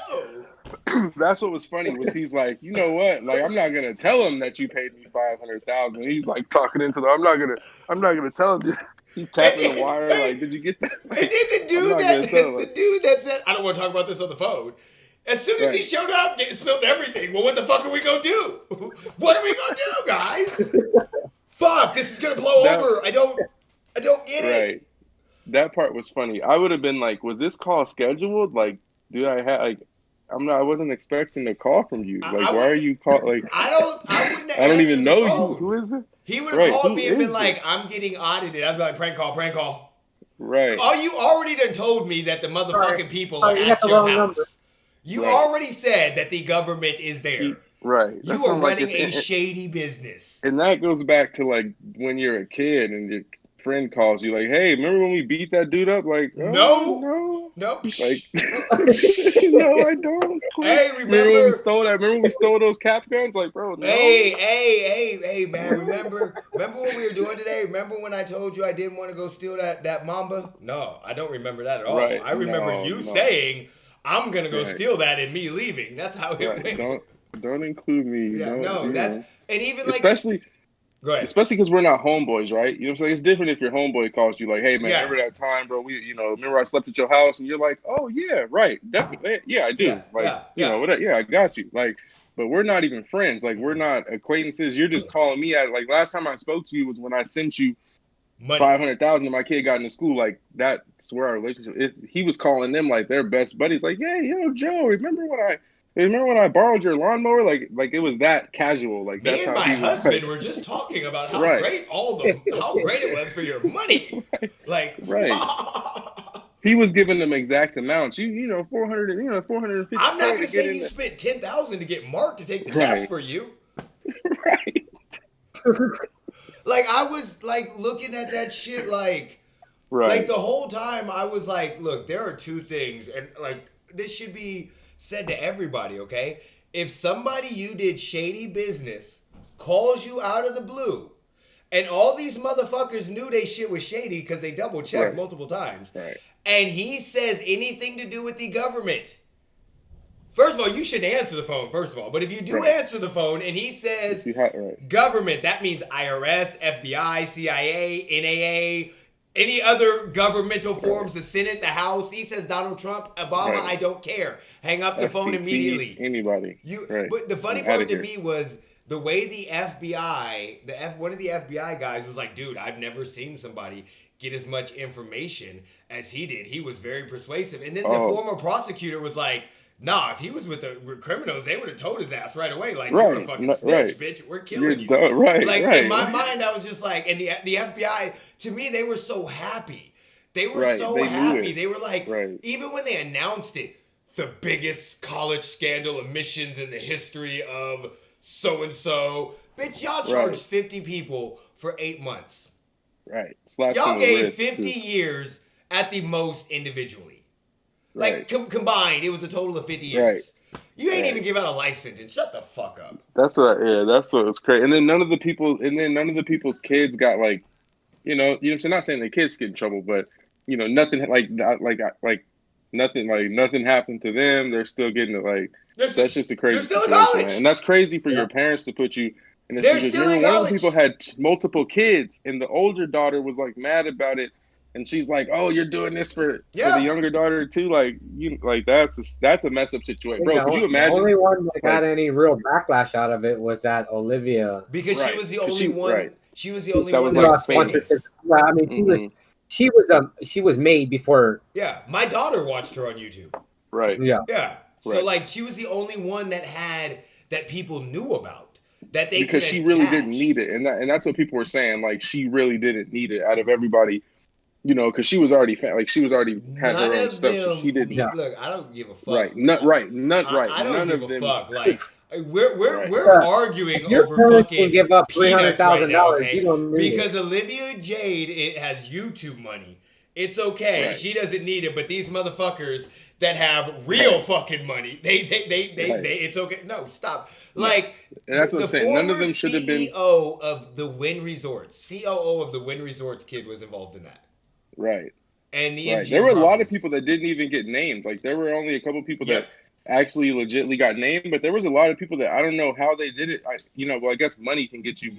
S3: that's what was funny was he's like, you know what? Like I'm not gonna tell him that you paid me 500,000. He's like talking into the. I'm not gonna tell him. He
S1: And
S3: tapping the
S1: then,
S3: wire like, did you get that?
S1: and then
S3: Like
S1: the
S3: I'm
S1: dude
S3: not
S1: that
S3: gonna tell him.
S1: the
S3: Like,
S1: dude that said, I don't want to talk about this on the phone. As soon as he
S3: right.
S1: showed up, spilled everything. Well, what the fuck are we gonna do? What are we gonna do, guys? Fuck, this is gonna blow
S3: That
S1: over. I don't get it.
S3: right. That part was funny. I would have been like, was this call scheduled? Like, dude, I wasn't expecting a call from you. Like,
S1: I
S3: why
S1: would.
S3: are you call? Like,
S1: I wouldn't
S3: I
S1: have
S3: don't even
S1: answered the
S3: know you.
S1: phone.
S3: Who is it?
S1: He would have
S3: Right.
S1: called
S3: Who
S1: me and been
S3: is
S1: like,
S3: this?
S1: I'm getting audited. I'd be like, prank call, prank call.
S3: Right.
S1: Oh, you already done told me that the
S2: Sorry,
S1: motherfucking people are
S2: sorry, you got
S1: at
S2: the
S1: your
S2: wrong number.
S1: house. You
S3: Right.
S1: already said that the government is there.
S3: Right. That's
S1: You
S3: what
S1: are
S3: I'm like.
S1: running a shady business.
S3: And that goes back to like when you're a kid and your friend calls you like, "Hey, remember when we beat that dude up?" Like, oh
S1: No,
S3: no,
S1: no.
S3: like no, I don't.
S1: Hey,
S3: Remember when we
S1: remember?
S3: stole that? Remember when we stole those cap guns? Like, bro, no.
S1: Hey, man! Remember what we were doing today? Remember when I told you I didn't want to go steal that Mamba? No, I don't remember that at all.
S3: Right.
S1: I remember
S3: No,
S1: you
S3: no.
S1: saying I'm gonna go
S3: Right.
S1: steal that and me leaving. That's how it
S3: Right.
S1: went.
S3: Don't include me.
S1: Yeah,
S3: Don't,
S1: no, that's and even like
S3: especially
S1: go ahead.
S3: especially because we're not homeboys, right? You know what I'm saying? It's different if your homeboy calls you like, "Hey, man,
S1: Yeah,
S3: remember that time, bro? Remember I slept at your house?" And you're like, "Oh yeah, right, definitely, yeah, I
S1: yeah,
S3: do." Like,
S1: yeah.
S3: whatever, yeah, I got you. Like, but we're not even friends. Like, we're not acquaintances. You're just calling me out. Like, last time I spoke to you was when I sent you
S1: Money.
S3: 500,000 and my kid got into school. Like, that's where our relationship is. He was calling them like their best buddies. Like, "Yeah, yo, Joe, remember when I borrowed your lawnmower?" Like it was that casual. Like
S1: Me
S3: that's
S1: and
S3: how
S1: my
S3: he was.
S1: husband
S3: Like,
S1: were just talking about how
S3: right,
S1: great how great it was for your money. Like,
S3: right. He was giving them exact amounts. 400, 450K
S1: I'm not
S3: to
S1: gonna
S3: get
S1: say
S3: in
S1: you
S3: there.
S1: spent 10,000 to get Mark to take the test
S3: Right,
S1: for you.
S3: right,
S1: Like I was like looking at that shit like
S3: right,
S1: the whole time I was like, look, there are two things, and like this should be said to everybody, okay? If somebody you did shady business calls you out of the blue, and all these motherfuckers knew they shit was shady because they double checked
S3: right,
S1: multiple times,
S3: right,
S1: and he says anything to do with the government, First of all, you shouldn't answer the phone. First of all, but if you do
S3: Right.
S1: answer the phone and he says
S3: Right.
S1: government, that means IRS, FBI, CIA, NAA, any other governmental forms, the Senate, the House. He says Donald Trump, Obama.
S3: Right.
S1: I don't care. Hang up the phone
S3: FCC,
S1: immediately.
S3: anybody.
S1: You.
S3: Right.
S1: But the funny
S3: I'm outta
S1: part to
S3: here.
S1: me was the way the FBI, one of the FBI guys was like, dude, I've never seen somebody get as much information as he did. He was very persuasive. And then the former prosecutor was like, nah, if he was with the criminals, they would have told his ass right away, like, you're a fucking snitch, bitch. We're killing you.
S3: Right,
S1: like,
S3: right.
S1: in my mind, I was just like, and the FBI, to me, they were so happy. They were
S3: Right,
S1: so
S3: they knew
S1: happy.
S3: it.
S1: They were like,
S3: Right.
S1: even when they announced it, the biggest college scandal admissions in the history of so-and-so. Bitch, y'all charged 50 people for 8 months.
S3: Right. Slaps
S1: Y'all
S3: on the
S1: gave
S3: wrist,
S1: 50
S3: too.
S1: years at the most individually.
S3: Right.
S1: Like, combined, it was a total of 50 years. You ain't
S3: Right.
S1: even give out a life sentence. Shut the fuck up.
S3: That's what was crazy. And then none of the people's kids got like, you know what I'm saying? Not saying the kids get in trouble, but you know, nothing nothing happened to them. They're still getting it. Like, that's just a crazy
S1: they're still in
S3: situation,
S1: college.
S3: man. And that's crazy for your parents to put you in a
S1: They're
S3: situation.
S1: still in
S3: Remember, one of the
S1: college.
S3: people had multiple kids, and the older daughter was like mad about it, and she's like, "Oh, you're doing this for the younger daughter too." Like, that's a mess up situation, bro. Could you imagine?
S2: The only one that got any real backlash out of it was that Olivia.
S1: Because she was the only one.
S3: Right.
S1: She was the only
S3: That
S1: one
S3: was
S1: that
S3: like
S1: was
S3: famous.
S1: famous.
S2: Yeah, I mean, she was made before.
S1: Yeah, my daughter watched her on YouTube.
S3: Right.
S2: Yeah.
S1: Yeah. So
S3: Right.
S1: like, she was the only one that people knew about, that they
S3: because
S1: could
S3: she really
S1: attach.
S3: didn't need it, and that's what people were saying. Like, she really didn't need it out of everybody, you know, because she was already she was already had
S1: None
S3: her own
S1: of
S3: stuff,
S1: them.
S3: so she didn't.
S1: Look, I don't give a fuck.
S3: Right. None.
S1: I
S3: None
S1: don't
S3: of
S1: give a
S3: them.
S1: fuck. Like, we're
S2: Yeah.
S1: arguing
S2: If your
S1: over
S2: parents
S1: fucking
S2: can give up
S1: peanuts right now,
S2: $300,000,
S1: okay?
S2: you don't need
S1: Because Olivia Jade has YouTube money. It's okay.
S3: Right.
S1: She doesn't need it, but these motherfuckers that have real fucking money, they it's okay. No, stop. Like,
S3: And that's what I'm saying. None of them should have been.
S1: CEO of the Wynn Resorts, COO of the Wynn Resorts kid was involved in that.
S3: Right.
S1: And the
S3: Right.
S1: MGM
S3: There were a lot of
S1: properties.
S3: people that didn't even get named. Like, there were only a couple people that actually legitimately got named, but there was a lot of people that I don't know how they did it. I guess money can get you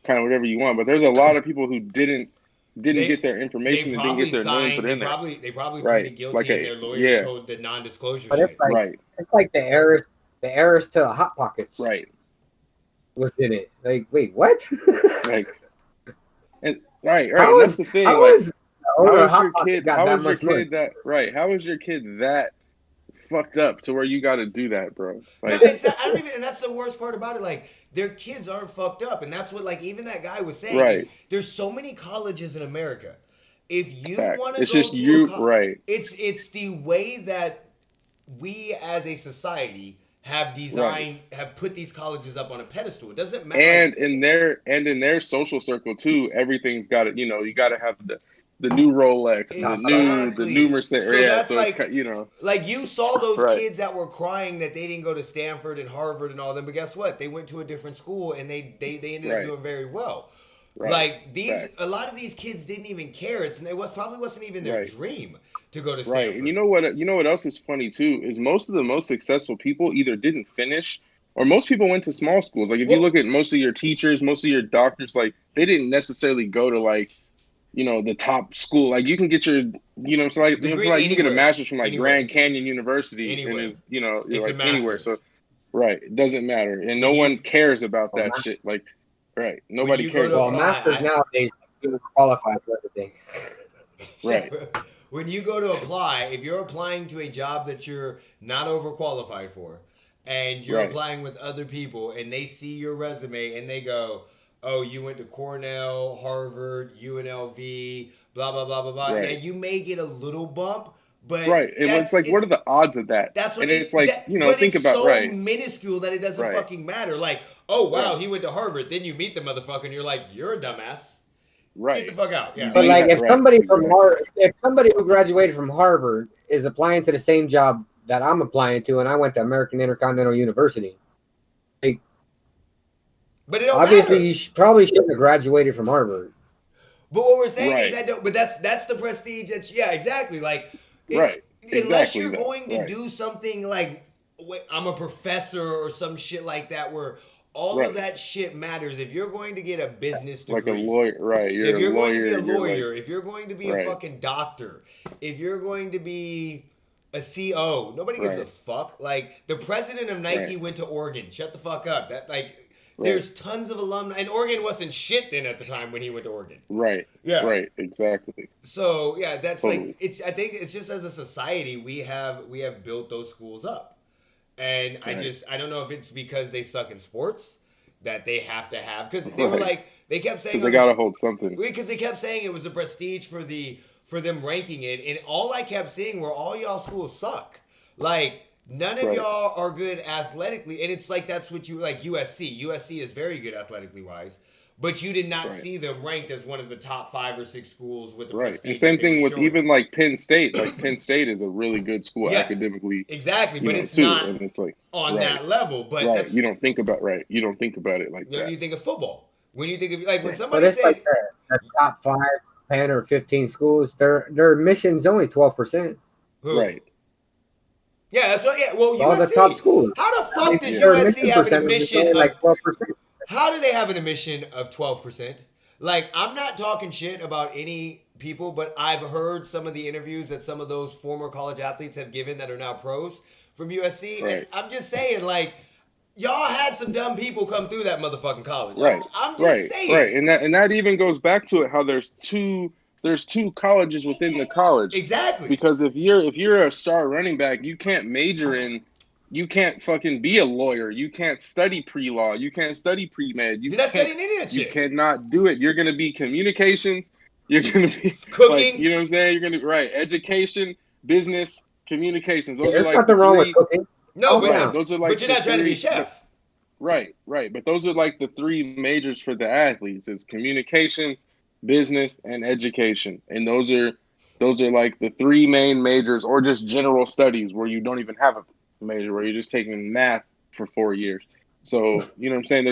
S3: kind of whatever you want, but there's a lot of people who didn't get their information and didn't get their name put in there.
S1: They probably
S3: Right.
S1: pleaded guilty,
S3: Like
S1: and their lawyers told the non-disclosure
S2: But
S1: shit.
S2: it's like the heiress to Hot Pockets.
S3: Right.
S2: Was in it. Like, wait, what?
S3: Right. And that's the thing. How is your kid? How is your kid that fucked up to where you got to do that, bro? Like,
S1: No, it's not, I don't even, and that's the worst part about it. Like, their kids aren't fucked up, and that's what, like, even that guy was saying.
S3: Right.
S1: There's so many colleges in America. If you
S3: facts.
S1: want to
S3: It's
S1: go
S3: just
S1: to
S3: you,
S1: a
S3: right?
S1: It's the way that we as a society have designed, have put these colleges up on a pedestal. It doesn't matter.
S3: And in their social circle too, everything's got to, you got to have the new Rolex, the new Mercedes.
S1: So that's
S3: so
S1: like,
S3: it's,
S1: like, you saw those
S3: Right.
S1: kids that were crying that they didn't go to Stanford and Harvard and all them, but guess what? They went to a different school and they ended up
S3: Right.
S1: doing very well.
S3: Right.
S1: Like,
S3: Right.
S1: a lot of these kids didn't even care. Probably wasn't even their
S3: Right.
S1: dream to go to Stanford.
S3: Right. And you know what else is funny too is most of the most successful people either didn't finish or most people went to small schools. Like, if you look at most of your teachers, most of your doctors, like, they didn't necessarily go to, like, the top school. Like, you can get your, so like, you can get a master's from like Grand Canyon University,
S1: Anywhere.
S3: and it's,
S1: It's a
S3: like anywhere.
S1: master's.
S3: So, right, it doesn't matter, and no one cares about that shit. Like, right, nobody
S1: you go
S3: cares.
S1: to
S2: Well,
S3: About
S2: masters nowadays are qualified for everything.
S3: Right.
S1: When you go to apply, if you're applying to a job that you're not overqualified for, and you're
S3: Right.
S1: applying with other people, and they see your resume and they go, "Oh, you went to Cornell, Harvard, UNLV, blah blah blah blah blah."
S3: Right.
S1: Yeah, you may get a little bump, but
S3: Right, and it's like, what are the odds of that?
S1: That's what
S3: and it's like,
S1: but
S3: think
S1: it's
S3: about
S1: so
S3: right.
S1: minuscule that it doesn't
S3: Right.
S1: fucking matter. Like, oh wow,
S3: Right.
S1: he went to Harvard. Then you meet the motherfucker, and you're like, "You're a dumbass.
S3: Right.
S1: Get the fuck out." Yeah.
S2: But like, if
S3: Right,
S2: somebody from
S3: exactly.
S2: if somebody who graduated from Harvard is applying to the same job that I'm applying to, and I went to American Intercontinental University, like,
S1: But it don't
S2: obviously
S1: matter.
S2: you probably shouldn't have graduated from Harvard.
S1: But what we're saying
S3: Right.
S1: is but that's the prestige. Exactly. Like,
S3: Right.
S1: Unless
S3: Exactly
S1: you're
S3: that.
S1: going to
S3: Right.
S1: do something like I'm a professor or some shit like that, where all of
S3: Right.
S1: that shit matters. If you're going to get a business
S3: Like a
S1: degree,
S3: lawyer, right?
S1: if
S3: You're a
S1: you're going to be
S3: lawyer.
S1: a
S3: You're like,
S1: lawyer, if you're going to be a
S3: right,
S1: fucking doctor, if you're going to be a CO, nobody gives a
S3: right,
S1: fuck. Like the president of Nike
S3: right,
S1: went to Oregon. Shut the fuck up. That like
S3: right,
S1: there's tons of alumni, and Oregon wasn't shit then at the time when he went to Oregon.
S3: right,
S1: Yeah.
S3: right. Exactly.
S1: So yeah, that's like
S3: Totally.
S1: it's. I think it's just as a society we have built those schools up, and
S3: Right.
S1: I don't know if it's because they suck in sports that they have to have because they were
S3: Right.
S1: like they kept saying
S3: Because they
S1: on the
S3: gotta hold something.
S1: because they kept saying it was a prestige for them ranking it, and all I kept seeing were all y'all schools suck. Like none of
S3: Right.
S1: y'all are good athletically, and it's like that's what you like. USC. USC is very good athletically wise, but you did not
S3: Right.
S1: see them ranked as one of the top 5 or 6 schools with the
S3: Right. And
S1: prestige that
S3: same
S1: they were
S3: thing with
S1: showing.
S3: even like Penn State. Like Penn State is a really good school
S1: Yeah,
S3: academically,
S1: exactly, but it's
S3: too.
S1: not
S3: And it's like,
S1: on
S3: right,
S1: that level. But
S3: right.
S1: that's
S3: You don't think about it like
S1: when
S3: that.
S1: you think of football. When you think of like when
S3: Right.
S2: But
S1: somebody
S2: it's like
S1: say,
S2: the top 5, 10, or 15 schools. Their admission's only 12%.
S1: who?
S3: Right.
S1: Yeah, that's right. Yeah, well,
S2: All the top
S1: USC.
S2: schools.
S1: How the
S2: I mean,
S1: fuck does
S3: Yeah.
S2: their
S1: USC
S2: admission
S1: have an
S2: percentage is
S1: admission
S2: only
S1: of?
S2: like 12%.
S1: How do they have an admission of 12%? Like, I'm not talking shit about any people, but I've heard some of the interviews that some of those former college athletes have given that are now pros from USC, and
S3: Right.
S1: I'm just saying, like, y'all had some dumb people come through that motherfucking college.
S3: Right.
S1: I'm just
S3: Right.
S1: saying.
S3: Right. And that even goes back to it how there's two colleges within the college.
S1: Exactly.
S3: Because if you're a star running back, you can't fucking be a lawyer. You can't study pre-law. You can't study pre-med.
S1: You're not studying any of that
S3: You
S1: shit.
S3: cannot do it. You're gonna be communications. You're gonna be like,
S1: Cooking.
S3: you know what I'm saying? You're gonna be right. Education, business, communications. Those are
S2: There's
S3: like the
S2: nothing wrong with
S3: three.
S2: cooking.
S1: No,
S2: Calm
S1: but
S3: Right.
S2: down.
S3: Those are
S1: but
S3: like
S1: you're
S3: the
S1: not trying to be a
S3: three.
S1: chef.
S3: Right, right. But those are like the three majors for the athletes. It's communications, business, and education. And those are like the three main majors or just general studies where you don't even have a major, where you're just taking math for 4 years. So, you know what I'm saying?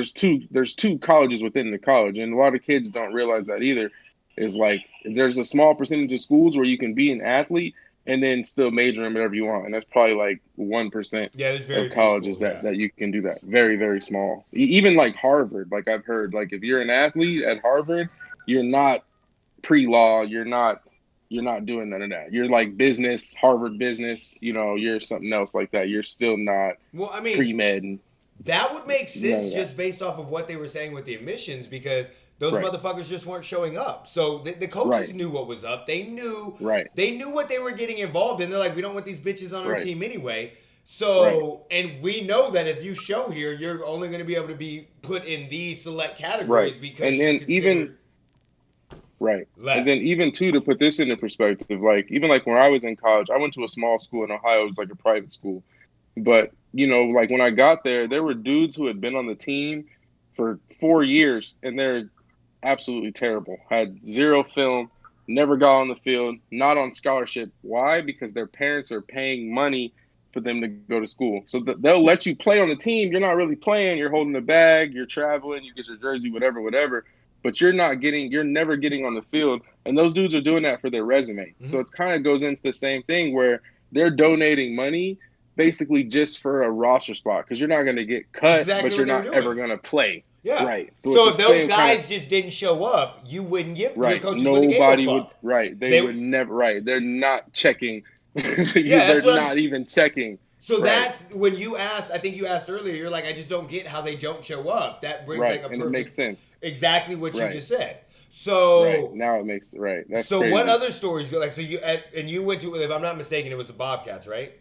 S3: There's two colleges within the college, and a lot of kids don't realize that either. Is like there's a small percentage of schools where you can be an athlete and then still major in whatever you want. And that's probably like 1%
S1: Yeah, there's very
S3: of
S1: few
S3: colleges
S1: schools. Yeah.
S3: that you can do that. Very, very small. Even like Harvard, like I've heard, like if you're an athlete at Harvard, you're not pre-law, you're not doing none of that. You're like business, Harvard business, you're something else like that. You're still not
S1: Well, I mean,
S3: pre-med and
S1: that would make
S3: none
S1: sense
S3: of that.
S1: just based off of what they were saying with the admissions because those
S3: Right.
S1: motherfuckers just weren't showing up. So the coaches
S3: Right.
S1: knew what was up. They knew
S3: Right.
S1: what they were getting involved in. They're like, we don't want these bitches on our
S3: Right.
S1: team anyway.
S3: Right.
S1: So, and we know that if you show here, you're only going to be able to be put in these select categories
S3: Right.
S1: because
S3: And
S1: you're
S3: then
S1: considered
S3: right.
S1: less.
S3: And then even too, to put this into perspective, like even like when I was in college, I went to a small school in Ohio. It was like a private school. But, like when I got there were dudes who had been on the team for 4 years and they're absolutely terrible. Had zero film, never got on the field, not on scholarship. Why? Because their parents are paying money for them to go to school. So they'll let you play on the team. You're not really playing. You're holding the bag. You're traveling. You get your jersey, whatever, whatever. But you're never getting on the field. And those dudes are doing that for their resume.
S1: Mm-hmm.
S3: So it's kind of goes into the same thing where they're donating money basically just for a roster spot because you're not going to get cut,
S1: Exactly
S3: but you're
S1: what they were
S3: not
S1: doing.
S3: ever going to play.
S1: Yeah.
S3: Right.
S1: So
S3: it's
S1: if
S3: the
S1: those
S3: same
S1: guys just didn't show up, you wouldn't give your
S3: right.
S1: coaches wouldn't have gave a fuck.
S3: Right.
S1: They
S3: would never. Right. They're not checking.
S1: Yeah,
S3: They're
S1: that's what
S3: not even checking.
S1: So
S3: Right.
S1: that's when you asked. I think you asked earlier. You're like, I just don't get how they don't show up. That brings
S3: Right.
S1: like a
S3: And it
S1: perfect,
S3: makes sense.
S1: exactly what you
S3: Right.
S1: just said. So
S3: Right. Now it makes right. That's
S1: so
S3: crazy.
S1: what other stories go like? So you went to, if I'm not mistaken, it was the Bobcats, right?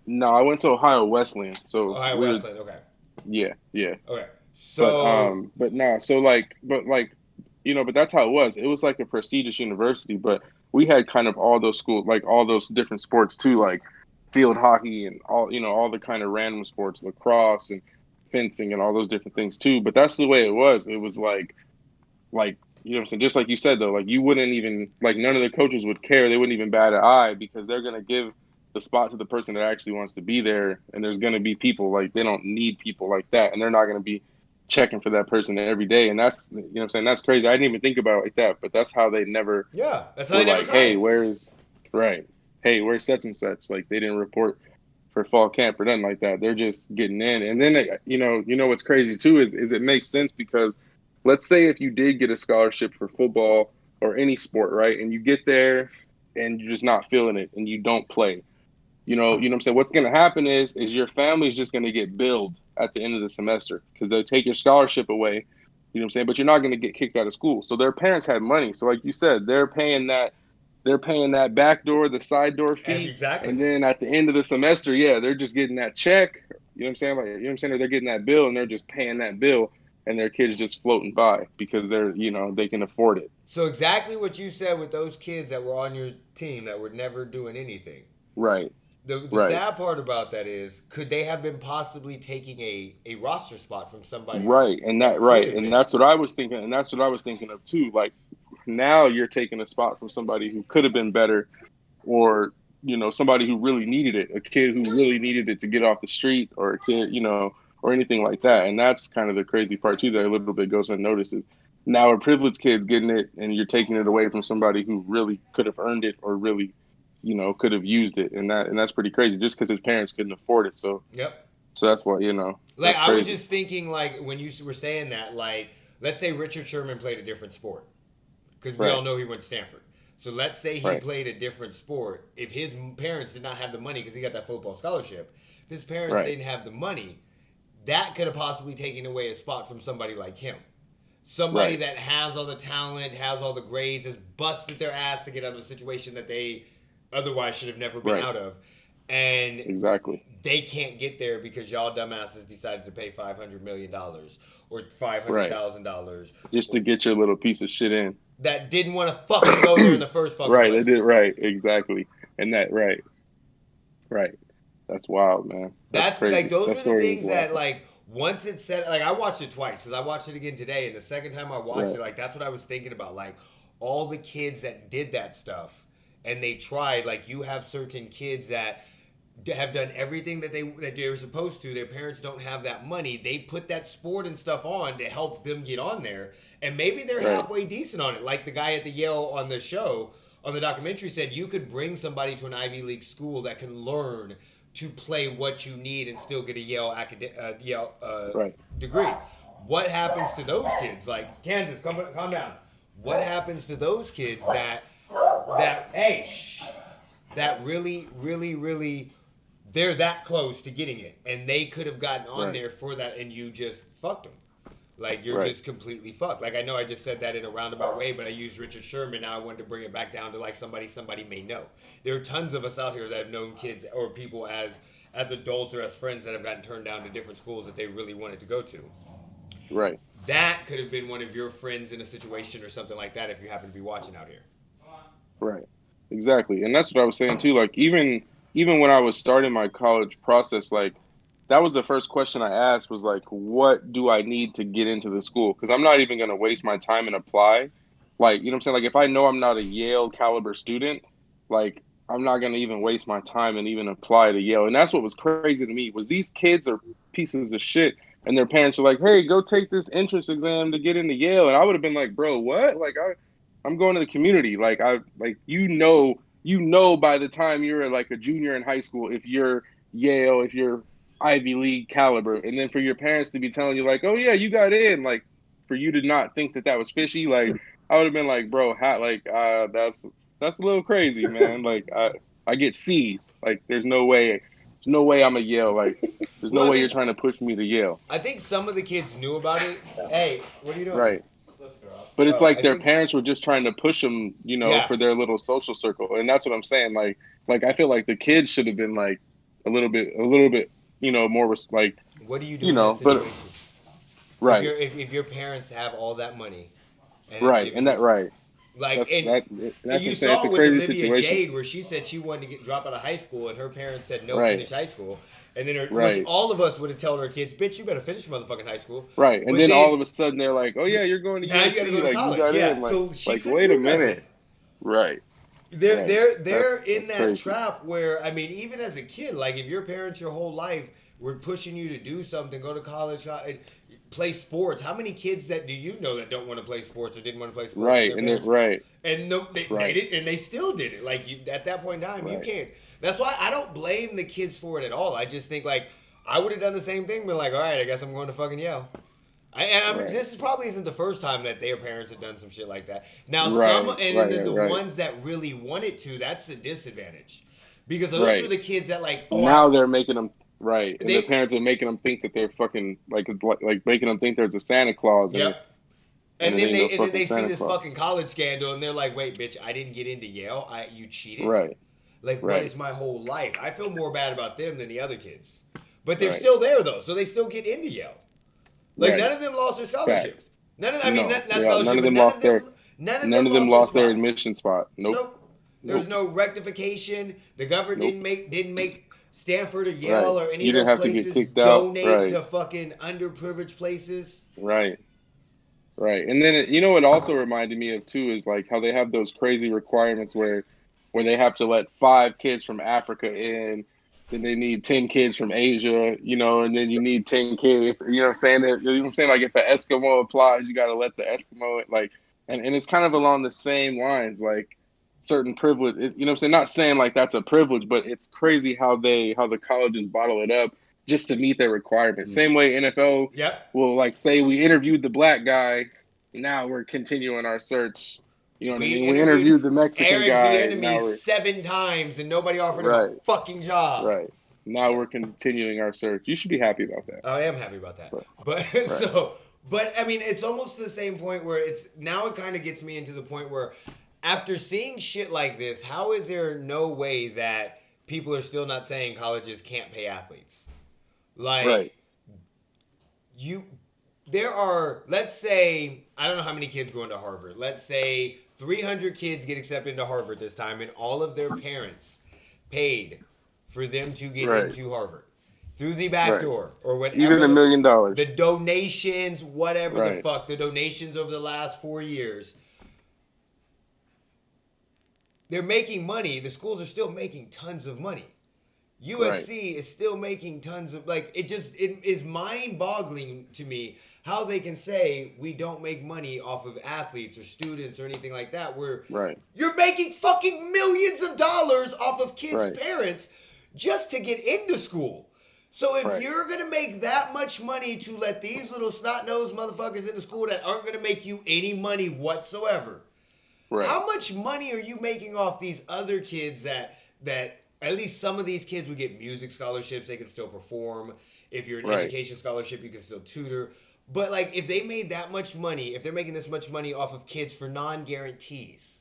S3: No, I went to Ohio Wesleyan. So
S1: Ohio
S3: we were,
S1: Wesleyan. Okay.
S3: yeah.
S1: Okay. So
S3: But no, so like, but that's how it was. It was like a prestigious university, but we had kind of all those schools, like all those different sports too, like field hockey and all the kind of random sports, lacrosse and fencing and all those different things too. But that's the way it was. It was like, what I'm saying? Just like you said though, like you wouldn't even, like none of the coaches would care. They wouldn't even bat an eye because they're gonna give the spot to the person that actually wants to be there, and there's gonna be people like they don't need people like that, and they're not gonna be checking for that person every day. And that's what I'm saying, that's crazy. I didn't even think about it like that, but that's how they never
S1: yeah, that's how
S3: were
S1: they never
S3: like,
S1: caught
S3: hey,
S1: it.
S3: where's right? Hey, where's such and such? Like they didn't report for fall camp or nothing like that. They're just getting in. And then what's crazy too is it makes sense because let's say if you did get a scholarship for football or any sport, right? And you get there and you're just not feeling it and you don't play. You know what I'm saying? What's going to happen is your family's just going to get billed at the end of the semester because they'll take your scholarship away. You know what I'm saying? But you're not going to get kicked out of school. So their parents had money. So like you said, they're paying that back door, the side door fee,
S1: Exactly.
S3: and then at the end of the semester, yeah, they're just getting that check. You know what I'm saying? Like, you know what I'm saying? Or they're getting that bill and they're just paying that bill, and their kids just floating by because they can afford it.
S1: So exactly what you said with those kids that were on your team that were never doing anything.
S3: Right.
S1: The
S3: Right.
S1: sad part about that is, could they have been possibly taking a roster spot from somebody?
S3: Right. And
S1: that
S3: that
S1: could
S3: right.
S1: have
S3: And
S1: been?
S3: that's what I was thinking. And that's what I was thinking of too. Like now you're taking a spot from somebody who could have been better, or somebody who really needed it, a kid who really needed it to get off the street, or a kid, or anything like that. And that's kind of the crazy part too that a little bit goes unnoticed. Is now a privileged kid's getting it, and you're taking it away from somebody who really could have earned it, or really, could have used it, and that's pretty crazy. Just because his parents couldn't afford it, so
S1: Yep.
S3: that's why
S1: Like
S3: that's
S1: I was
S3: crazy.
S1: just thinking, like when you were saying that, like let's say Richard Sherman played a different sport, because we
S3: Right.
S1: all know he went to Stanford. So let's say he
S3: Right.
S1: played a different sport. If his parents did not have the money because he got that football scholarship, if his parents
S3: Right.
S1: didn't have the money, that could have possibly taken away a spot from somebody like him. Somebody
S3: Right.
S1: that has all the talent, has all the grades, has busted their ass to get out of a situation that they otherwise should have never been
S3: Right.
S1: out of. And
S3: Exactly.
S1: they can't get there because y'all dumbasses decided to pay $500 million or
S3: Right.
S1: $500,000
S3: Just to get your little piece of shit in.
S1: that didn't want to fucking go there in the first fucking
S3: Right.
S1: place.
S3: They did. Right. Exactly. And that. Right. Right. That's wild, man. That's
S1: That's like
S3: crazy.
S1: those
S3: That
S1: were the
S3: story is
S1: things
S3: wild.
S1: that like once it said, like I watched it twice because I watched it again today, and the second time I watched
S3: Right.
S1: it, like that's what I was thinking about, like all the kids that did that stuff and they tried. Like you have certain kids that have done everything that they were supposed to. Their parents don't have that money. They put that sport and stuff on to help them get on there, and maybe they're
S3: Right.
S1: halfway decent on it. Like the guy at the Yale on the show on the documentary said, you could bring somebody to an Ivy League school that can learn to play what you need and still get a Yale
S3: Right.
S1: degree. What happens to those kids? Like Kansas, calm down. What happens to those kids that really they're that close to getting it, and they could have gotten on
S3: Right.
S1: there for that, and you just fucked them. Like you're
S3: Right.
S1: just completely fucked. Like I know I just said that in a roundabout way, but I used Richard Sherman. Now I wanted to bring it back down to like somebody may know. There are tons of us out here that have known kids or people as adults or as friends that have gotten turned down to different schools that they really wanted to go to.
S3: Right.
S1: That could have been one of your friends in a situation or something like that if you happen to be watching out here.
S3: Right. Exactly. And that's what I was saying too. Like even when I was starting my college process, like that was the first question I asked was like, what do I need to get into the school? Because I'm not even going to waste my time and apply. Like, you know what I'm saying? Like if I know I'm not a Yale caliber student, like I'm not going to even waste my time and even apply to Yale. And that's what was crazy to me was these kids are pieces of shit. And their parents are like, hey, go take this entrance exam to get into Yale. And I would have been like, bro, what? Like I'm going to the community. Like by the time you're like a junior in high school, if you're Yale, if you're Ivy League caliber, and then for your parents to be telling you like, oh yeah, you got in, like for you to not think that was fishy, like I would have been like, bro, that's a little crazy, man. Like I get C's. Like there's no way I'm a Yale. Like there's no
S1: Well, I
S3: way
S1: mean-
S3: you're trying to push me to Yale.
S1: I think some of the kids knew about it. Hey, what are you doing?
S3: Right. But it's
S1: Oh,
S3: like
S1: I
S3: their
S1: think-
S3: parents were just trying to push them,
S1: Yeah.
S3: for their little social circle, and that's what I'm saying. Like I feel like the kids should have been like a little bit, more like,
S1: What do you do in that
S3: but
S1: situation?
S3: right,
S1: If your parents have all that money, and
S3: right,
S1: if
S3: and that right.
S1: like
S3: That's
S1: and
S3: what
S1: you
S3: I'm saying.
S1: saw
S3: It's a
S1: with
S3: crazy
S1: Olivia
S3: situation.
S1: Jade where she said she wanted to drop out of high school, and her parents said no,
S3: Right.
S1: finish high school, and then
S3: Right.
S1: which all of us would have told our kids, bitch, you better finish motherfucking high school.
S3: Right, and
S1: But
S3: then all of a sudden they're like, "Oh yeah, you're going to
S1: now you
S3: USC,
S1: got to go to
S3: like
S1: college.
S3: you got
S1: Yeah,
S3: in." Like,
S1: so she couldn't
S3: wait
S1: do
S3: a minute,
S1: nothing.
S3: right?
S1: They're
S3: Right.
S1: they're
S3: That's
S1: in that
S3: crazy.
S1: trap where, I mean, even as a kid, like if your parents your whole life were pushing you to do something, go to college, play sports. How many kids that do you know that don't want to play sports or didn't want to play sports?
S3: Right,
S1: their
S3: and
S1: parents-
S3: right,
S1: and no, they
S3: Right.
S1: did it, and they still did it. Like you, at that point in time, you
S3: Right.
S1: can't. That's why I don't blame the kids for it at all. I just think like I would have done the same thing, but like, all right, I guess I'm going to fucking Yale.
S3: Right.
S1: This probably isn't the first time that their parents have done some shit like that. Now,
S3: Right,
S1: then the
S3: right.
S1: ones that really wanted to, that's the disadvantage, because those
S3: Right.
S1: were the kids that like.
S3: Now they're making them right, and
S1: They-
S3: their parents are making them think that they're fucking like making them think there's a Santa Claus.
S1: Yep.
S3: And
S1: then
S3: it ain't no
S1: they
S3: fucking
S1: see
S3: Santa
S1: this
S3: Claus.
S1: fucking college scandal, and they're like, "Wait, bitch, I didn't get into Yale. You cheated.
S3: Right.
S1: Like,
S3: Right.
S1: what is my whole life? I feel more bad about them than the other kids, but they're
S3: Right.
S1: still there though, so they still get into Yale. Like
S3: Right.
S1: none of them lost their scholarship.
S3: Facts.
S1: None of I mean
S3: No.
S1: not
S3: Yeah,
S1: scholarship.
S3: none of
S1: but
S3: them lost their
S1: none of them lost
S3: their
S1: spots.
S3: admission spot. Nope.
S1: There was no rectification. The government
S3: Nope.
S1: didn't make Stanford or Yale
S3: Right.
S1: or any
S3: You
S1: of
S3: didn't
S1: those
S3: have to get
S1: places
S3: kicked out.
S1: donate
S3: Right.
S1: to fucking underprivileged places.
S3: Right. Right. And then you know what also reminded me of too is like how they have those crazy requirements where they have to let 5 kids from Africa in, then they need 10 kids from Asia, and then you need 10 kids, you know what I'm saying? You know what I'm saying? Like if the Eskimo applies, you gotta let the Eskimo like and it's kind of along the same lines, like certain privilege, you know what I'm saying? Not saying like that's a privilege, but it's crazy how the colleges bottle it up just to meet their requirements. Same way NFL
S1: Yep.
S3: will like say we interviewed the black guy, now we're continuing our search. You know what I mean? We interviewed the Mexican
S1: Eric
S3: guy.
S1: Bieniemy
S3: Now we're
S1: 7 times and nobody offered him
S3: Right.
S1: a fucking job.
S3: right. Now we're continuing our search. You should be happy about that.
S1: I am happy about that. But I mean, it's almost the same point where it kind of gets me into the point where after seeing shit like this, how is there no way that people are still not saying colleges can't pay athletes? Like
S3: Right.
S1: there are, let's say, I don't know how many kids go into Harvard. Let's say 300 kids get accepted into Harvard this time, and all of their parents paid for them to get
S3: Right.
S1: into Harvard through the back
S3: Right.
S1: door or whatever.
S3: Even $1 million.
S1: The donations, whatever the
S3: Right.
S1: fuck, the donations over the last 4 years. They're making money. The schools are still making tons of money. USC is still making tons of, like, it is mind-boggling to me how they can say we don't make money off of athletes or students or anything like that, where
S3: Right.
S1: you're making fucking millions of dollars off of kids'
S3: Right.
S1: parents just to get into school. So if
S3: Right.
S1: you're going to make that much money to let these little snot-nosed motherfuckers into school that aren't going to make you any money whatsoever,
S3: Right.
S1: how much money are you making off these other kids that at least some of these kids would get music scholarships, they can still perform. If you're an
S3: Right.
S1: education scholarship, you can still tutor. But like if they made that much money, if they're making this much money off of kids for non-guarantees,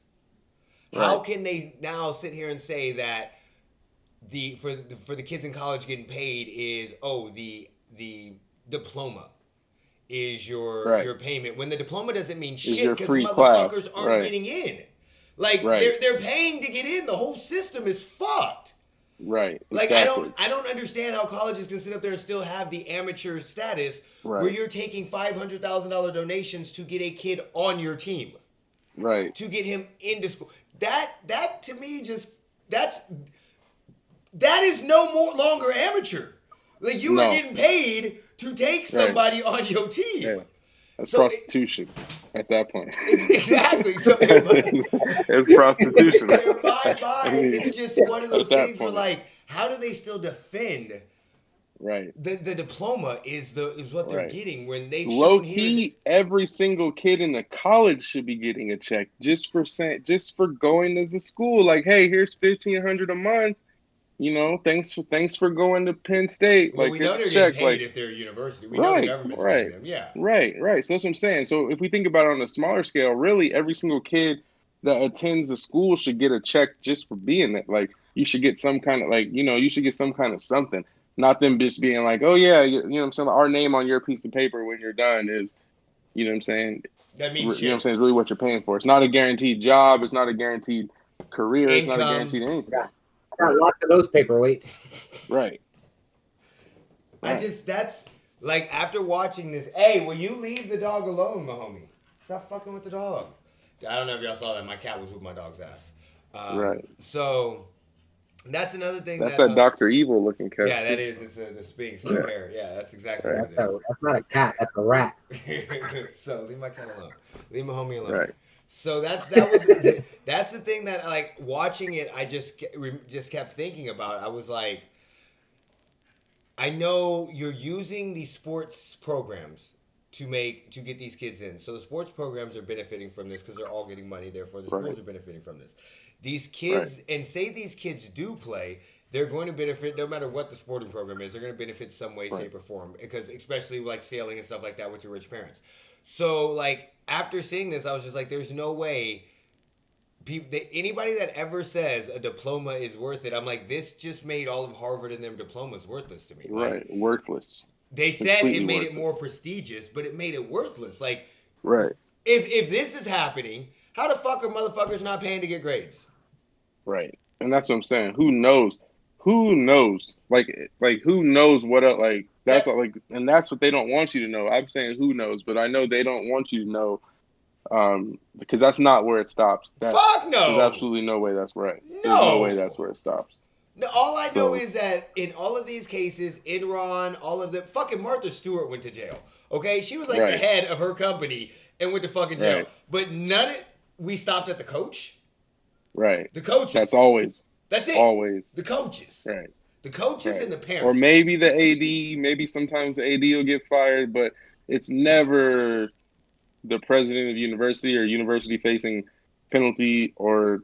S1: how
S3: Right.
S1: can they now sit here and say that for the kids in college getting paid is the diploma is your payment, when the diploma doesn't mean shit
S3: your
S1: because
S3: free
S1: motherfuckers
S3: class.
S1: aren't
S3: Right.
S1: getting in. Like
S3: Right.
S1: they're paying to get in. The whole system is fucked.
S3: Right.
S1: Like
S3: Exactly.
S1: I don't understand how colleges can sit up there and still have the amateur status where
S3: Right.
S1: you're taking $500,000 donations to get a kid on your team,
S3: Right.
S1: to get him into school. That to me that is no more longer amateur. Like you were
S3: No.
S1: getting paid to take somebody on your team.
S3: Yeah. That's
S1: So
S3: prostitution at that point.
S1: Exactly. So
S3: It's prostitution.
S1: in my mind, it's just one of those
S3: At that
S1: things where
S3: point.
S1: like, how do they still defend
S3: Right.
S1: the diploma is what they're
S3: Right.
S1: getting when they've
S3: Low
S1: shown here.
S3: key, every single kid in the college should be getting a check just for going to the school. Like, hey, here's $1,500 a month. Thanks for going to Penn State.
S1: Well,
S3: like,
S1: we know they're
S3: here's a
S1: getting
S3: check.
S1: paid
S3: Like,
S1: if they're a university. We know the government's paying them. Yeah.
S3: Right. So that's what I'm saying. So if we think about it on a smaller scale, really every single kid that attends the school should get a check just for being there. Like you should get some kind of you should get some kind of something. Not them just being like, oh yeah, you know what I'm saying? Our name on your piece of paper when you're done is, you know what I'm saying?
S1: That
S3: You
S1: means
S3: know what I'm
S1: shit.
S3: saying? It's really what you're paying for. It's not a guaranteed job. It's not a guaranteed career. It's not a
S1: Income.
S3: guaranteed anything.
S2: Yeah. I got lots of those paperweights.
S3: Right.
S1: That's like after watching this. Hey, will you leave the dog alone, my homie? Stop fucking with the dog. I don't know if y'all saw that. My cat was with my dog's ass.
S3: Right.
S1: So that's another thing.
S3: That's that Dr. Evil looking cat.
S1: Yeah, that
S3: too.
S1: is. It's the Sphinx, the hair. Yeah, that's exactly what it
S2: That's not a cat. That's a rat.
S1: is. So leave my cat alone. Leave my homie alone.
S3: Right.
S1: So that's that's the thing that like watching it. I just kept thinking about. I was like, I know you're using these sports programs to get these kids in. So the sports programs are benefiting from this because they're all getting money. Therefore, the schools
S3: Right.
S1: are benefiting from this. These
S3: Right.
S1: kids, and say these kids do play, they're going to benefit no matter what the sporting program is. They're going to benefit some way,
S3: Right.
S1: shape, or form because especially like sailing and stuff like that with your rich parents. So like after seeing this, I was just like, there's no way anybody that ever says a diploma is worth it, I'm like, this just made all of Harvard and them diplomas worthless to me. Like
S3: Right. Worthless.
S1: they said
S3: Completely
S1: it made it
S3: worthless.
S1: more prestigious, but it made it worthless. Like
S3: Right.
S1: if this is happening, how the fuck are motherfuckers not paying to get grades?
S3: Right. And that's what I'm saying. Who knows? Who knows? Like who knows what like that's
S1: That,
S3: like and that's what they don't want you to know. I'm saying who knows, but I know they don't want you to know because that's not where it stops.
S1: fuck
S3: There's
S1: no,
S3: absolutely no way that's right. There's no way
S1: no.
S3: that's where it stops.
S1: No, all I know
S3: So
S1: is that in all of these cases, Enron, all of the fucking Martha Stewart went to jail. Okay, she was like the
S3: right,
S1: head of her company and went to fucking jail.
S3: right,
S1: But none of we stopped at the coach,
S3: right.
S1: the coaches.
S3: That's always,
S1: That's it.
S3: always
S1: The coaches,
S3: right,
S1: the coaches
S3: right.
S1: and the
S3: Or
S1: parents.
S3: maybe the AD, maybe sometimes the AD will get fired, but it's never the president of university or university facing penalty or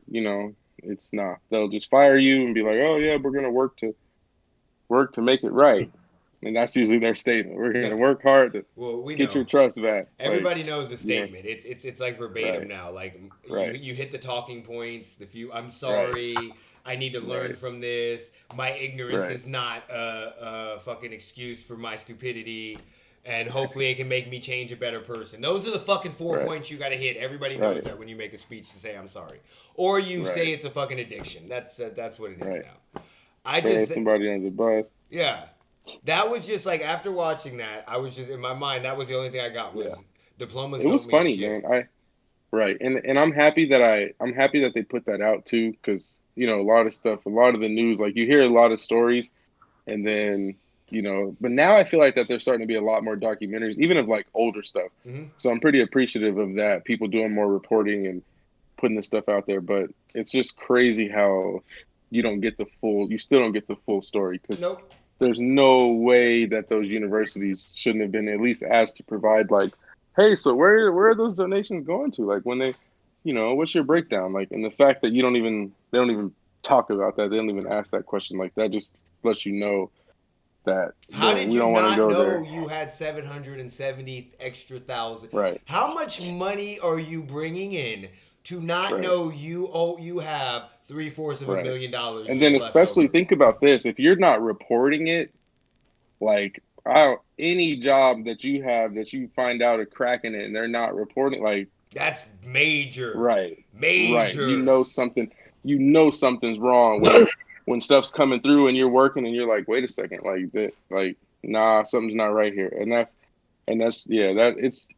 S3: it's not. They'll just fire you and be like, oh yeah, we're gonna work to make it right. And that's usually their statement. We're
S1: Yeah.
S3: gonna work hard to
S1: Well, we
S3: get your
S1: know.
S3: trust back. Like,
S1: Everybody knows the statement. It's like verbatim
S3: right,
S1: now. Like
S3: right,
S1: you hit the talking points. The few. I'm
S3: right,
S1: sorry. I need to learn
S3: right,
S1: from this. My ignorance
S3: right,
S1: is not a fucking excuse for my stupidity. And hopefully it can make me change a better person. Those are the fucking 4 points you got to hit. Everybody knows
S3: right,
S1: that when you make a speech to say I'm sorry, or you say
S3: right,
S1: it's a fucking addiction. That's what it is
S3: right.
S1: now. I
S3: Throw
S1: just
S3: somebody under the bus.
S1: yeah. That was just like after watching that, I was just in my mind. That was the only thing I got
S3: Yeah.
S1: was diplomas
S3: It was
S1: don't mean
S3: funny,
S1: shit.
S3: man. Right, and I'm happy that I'm happy that they put that out too, because a lot of stuff, a lot of the news, like you hear a lot of stories, and then but now I feel like that there's starting to be a lot more documentaries, even of like older stuff.
S1: Mm-hmm.
S3: So I'm pretty appreciative of that. People doing more reporting and putting this stuff out there, but it's just crazy how you still don't get the full story because
S1: Nope.
S3: there's no way that those universities shouldn't have been at least asked to provide like, hey, so where are those donations going to? Like when they, what's your breakdown? Like, and the fact that they don't even talk about that, they don't even ask that question. Like that just lets you know that
S1: How did
S3: we
S1: you
S3: don't want to
S1: not
S3: go
S1: know
S3: there.
S1: you had 770 extra thousand?
S3: Right,
S1: How much money are you bringing in to not
S3: right,
S1: know you have $750
S3: right.
S1: million
S3: And then
S1: just left
S3: especially
S1: over?
S3: think about this: if you're not reporting it, like any job that you have that you find out a crack in it and they're not reporting, like
S1: That's major,
S3: right, right,
S1: major.
S3: something's wrong when stuff's coming through and you're working and you're like, wait a second, like that, like nah, something's not right here, and that's yeah, that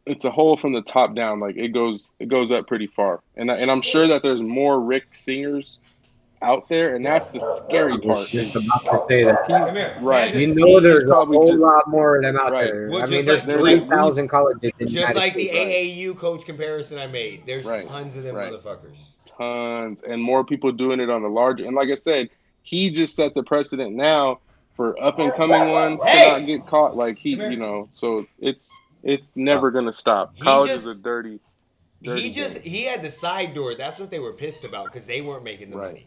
S3: it's a whole from the top down, like it goes up pretty far, and I'm
S1: Of
S3: sure that
S1: course.
S3: there's more Rick Singers out there, and that's the scary
S2: I was
S3: part
S2: just
S3: is
S2: about to say that.
S3: he's
S1: Come here.
S3: right.
S1: Kansas.
S2: You know,
S3: He's
S2: there's a
S3: probably
S2: whole
S3: just
S2: lot more of them out
S3: right.
S2: there.
S1: Well,
S2: I mean,
S1: just
S2: there's
S1: like
S3: There's at least
S2: 3,000 colleges in the
S1: just
S2: United
S1: like the
S2: States.
S3: right,
S1: AAU coach comparison I made. There's
S3: right,
S1: tons of them
S3: right.
S1: motherfuckers.
S3: Tons and more people doing it on the larger. And like I said, he just set the precedent now for up and coming ones to not
S1: Hey,
S3: get caught. Like he,
S1: come here.
S3: so it's
S2: Uh,
S3: never gonna stop.
S1: He
S3: College is
S1: just
S3: a dirty, dirty game.
S1: he had the side door. That's what they were pissed about because they weren't making the
S3: Right,
S1: money.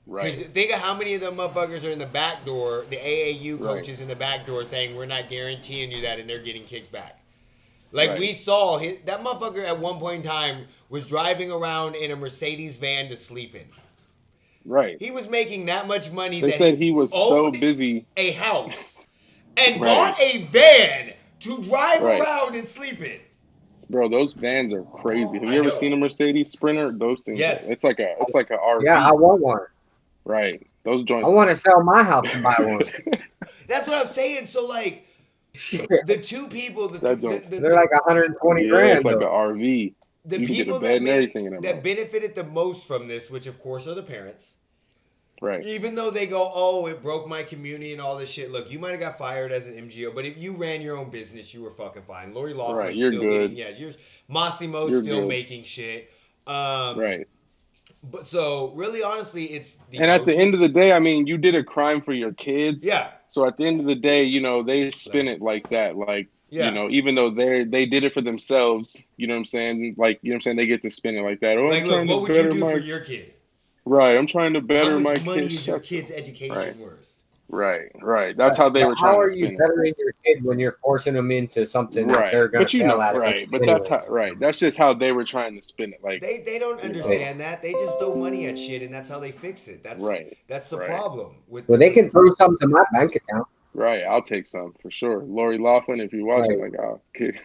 S1: Because
S3: right,
S1: think of how many of them motherfuckers are in the back door, the AAU
S3: right,
S1: coaches in the back door saying we're not guaranteeing you that, and they're getting kicked back. Like
S3: right,
S1: we saw, that motherfucker at one point in time was driving around in a Mercedes van to sleep in.
S3: right.
S1: He was making that much money
S3: They
S1: that
S3: said
S1: he
S3: he was so
S1: owned
S3: busy.
S1: a house and
S3: Right,
S1: bought a van to drive
S3: right.
S1: around and sleep in.
S3: Bro, those vans are crazy. Have
S1: I
S3: you ever
S1: know.
S3: seen a Mercedes Sprinter? Those things are.
S1: Yes.
S3: It's like a
S2: yeah, I
S3: RV.
S2: want one.
S3: Right. Those
S2: I
S3: joints.
S2: want to sell my house to buy one.
S1: That's what I'm saying. So like
S2: Shit,
S1: the two people,
S3: That joint.
S2: they're like 120
S3: Yeah, it's
S2: grand
S3: like a
S2: though.
S3: RV.
S1: the
S3: You can get a
S1: people
S3: bed
S1: that
S3: and everything in that
S1: that
S3: mode.
S1: benefited the most from this, which of course are the parents.
S3: Right.
S1: Even though they go, oh, it broke my community and all this shit. Look, you might have got fired as an MGO, but if you ran your own business, you were fucking fine. Lori
S3: Right.
S1: Loughlin's
S3: You're
S1: still getting,
S3: good.
S1: yeah, Massimo's
S3: You're
S1: still
S3: good.
S1: making shit.
S3: Right.
S1: But so really, honestly, it's the
S3: And at the end of
S1: coaches.
S3: the day, I mean, you did a crime for your kids.
S1: Yeah,
S3: So at the end of the day, they spin
S1: like,
S3: it like that. Like,
S1: yeah,
S3: even though they did it for themselves, you know what I'm saying? Like, you know what I'm saying? They get to spin it like that. Oh, I'm
S1: like, look,
S3: trying to
S1: what would you
S3: better
S1: do for
S3: my
S1: your kid?
S3: right. I'm trying to
S1: How
S3: better
S1: much
S3: my
S1: money
S3: kid's
S1: is your
S3: shut
S1: kid's
S3: Right.
S1: education worth?
S3: Right. That's how they
S2: But
S3: were
S2: how
S3: trying to
S2: are you
S3: spin it.
S2: bettering your kid when you're forcing them into something that
S3: Right.
S2: they're gonna
S3: But
S2: fail at
S3: right.
S2: eventually
S3: But that's
S2: anyway?
S3: how right. That's just how they were trying to spin it. Like,
S1: They don't
S3: you know,
S1: understand that. They just throw money at shit, and that's how they fix it.
S3: right.
S1: That's the
S3: Right.
S1: problem with
S2: Well,
S1: the
S2: they
S1: with
S2: can throw something to my bank account.
S3: Right. I'll take some for sure. Lori Laughlin, if you're watching,
S2: Like,
S3: like, oh, kid.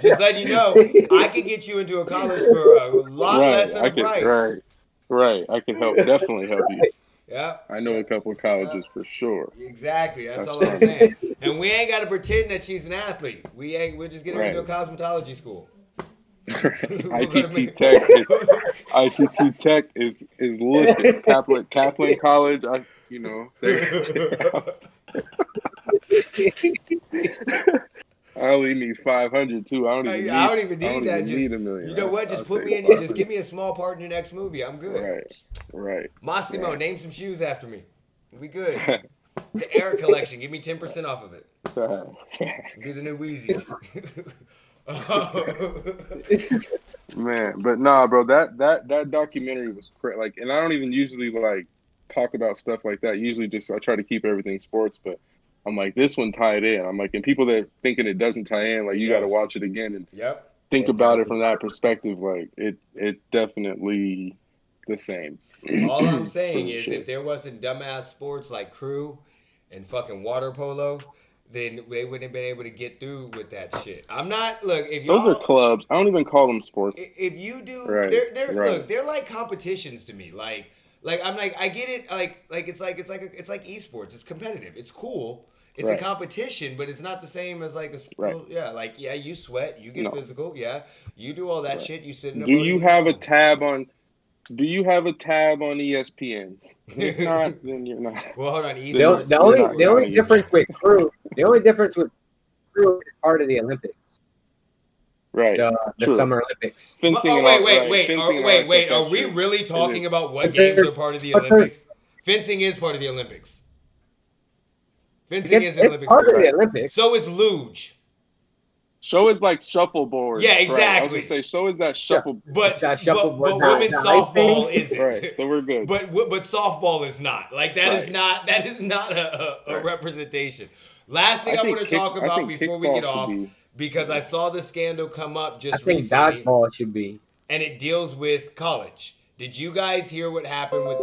S1: just letting you know, I could get you into a college for a lot
S3: Right.
S1: less than
S3: I
S1: the
S3: could.
S1: price.
S3: Right. Right. I could help. Definitely help you.
S1: Yeah,
S3: I know
S1: yeah,
S3: a couple of
S1: yeah.
S3: colleges for sure.
S1: Exactly. That's
S3: That's
S1: all I'm
S3: funny.
S1: saying. And we ain't got to pretend that she's an athlete. We ain't. We're just getting her into a
S3: Right.
S1: cosmetology school. We're gonna
S3: ITT
S1: make.
S3: Tech. ITT Tech is looking. Kaplan College. They. I only need 500 too. I don't
S1: I
S3: even
S1: don't
S3: need.
S1: even
S3: I
S1: need
S3: don't
S1: that.
S3: even
S1: Just
S3: need a million.
S1: you know what?
S3: I'll
S1: Just put
S3: take
S1: me in. Just
S3: 500.
S1: give me a small part in your next movie. I'm good.
S3: Right. Right.
S1: Massimo,
S3: Right.
S1: name some shoes after me. We good. The Eric collection. Give me 10% off of it. Be the new Wheezy.
S3: Man, but nah, bro, that documentary was like, and I don't even usually like talk about stuff like that. Usually, just I try to keep everything sports, but I'm like, this one tied in. I'm like, and people that thinking it doesn't tie in, like,
S1: It
S3: you got to
S1: does.
S3: watch it again and
S1: Yep.
S3: think
S2: it
S3: about
S2: does.
S3: it from that perspective. Like, it's definitely the same.
S1: All I'm saying
S3: For
S1: is,
S3: sure.
S1: if there wasn't dumbass sports like crew and fucking water polo, then they wouldn't have been able to get through with that shit. I'm not. Look, if
S3: Those are
S1: y'all,
S3: clubs. I don't even call them sports.
S1: if you do,
S3: Right.
S1: they're
S3: Right.
S1: look, they're like competitions to me. Like I'm like I get it. Like it's like esports. It's competitive. It's cool. It's a
S3: Right.
S1: competition, but it's not the same as like a
S3: Right.
S1: yeah. Like yeah, you sweat, you get
S3: No.
S1: physical. Yeah, you do all that
S3: Right.
S1: shit. You sit in a
S3: Do
S1: boat
S3: you
S1: in your
S3: have a
S1: home.
S3: tab on? Do you have a tab on ESPN? If not, then you're not.
S1: Well, hold on.
S3: Then
S1: Esports.
S2: The
S3: you're
S2: only
S3: not
S2: the
S1: Esports.
S2: only
S3: counting it.
S2: difference with crew is part of the Olympics,
S3: Right.
S2: the
S3: True.
S2: Summer Olympics.
S3: Fencing
S1: Oh
S3: and all. Right.
S1: wait,
S3: Fencing and all that stuff.
S1: wait. Are
S3: That's
S1: we
S3: true.
S1: really
S3: It
S1: talking
S3: is.
S1: about what
S2: But
S1: games
S2: there's,
S1: are part of the
S2: but there's,
S1: Olympics? Fencing is part of the Olympics. Fencing
S2: it's
S1: is an
S2: it's
S1: Olympic
S2: part of
S1: sport.
S2: the
S3: Right.
S2: Olympics.
S1: So is luge.
S3: Show is like shuffleboard.
S1: Yeah,
S3: Right. I was gonna
S1: exactly.
S3: say show is that
S2: Yeah,
S3: shuffleboard.
S1: But
S2: shuffleboard,
S1: women's
S2: the ice thing.
S1: softball isn't.
S3: Right. So we're good.
S1: But softball is not. Like
S3: Right.
S1: that is not a
S3: Right.
S1: representation. Last thing
S3: I
S1: I want
S3: think
S1: to talk about before we
S3: kickball
S1: get
S3: should
S1: off,
S3: be.
S1: because I saw the scandal come up
S2: I
S1: just
S2: think
S1: recently,
S2: dodgeball should be.
S1: and it deals with college. Did you guys hear what happened with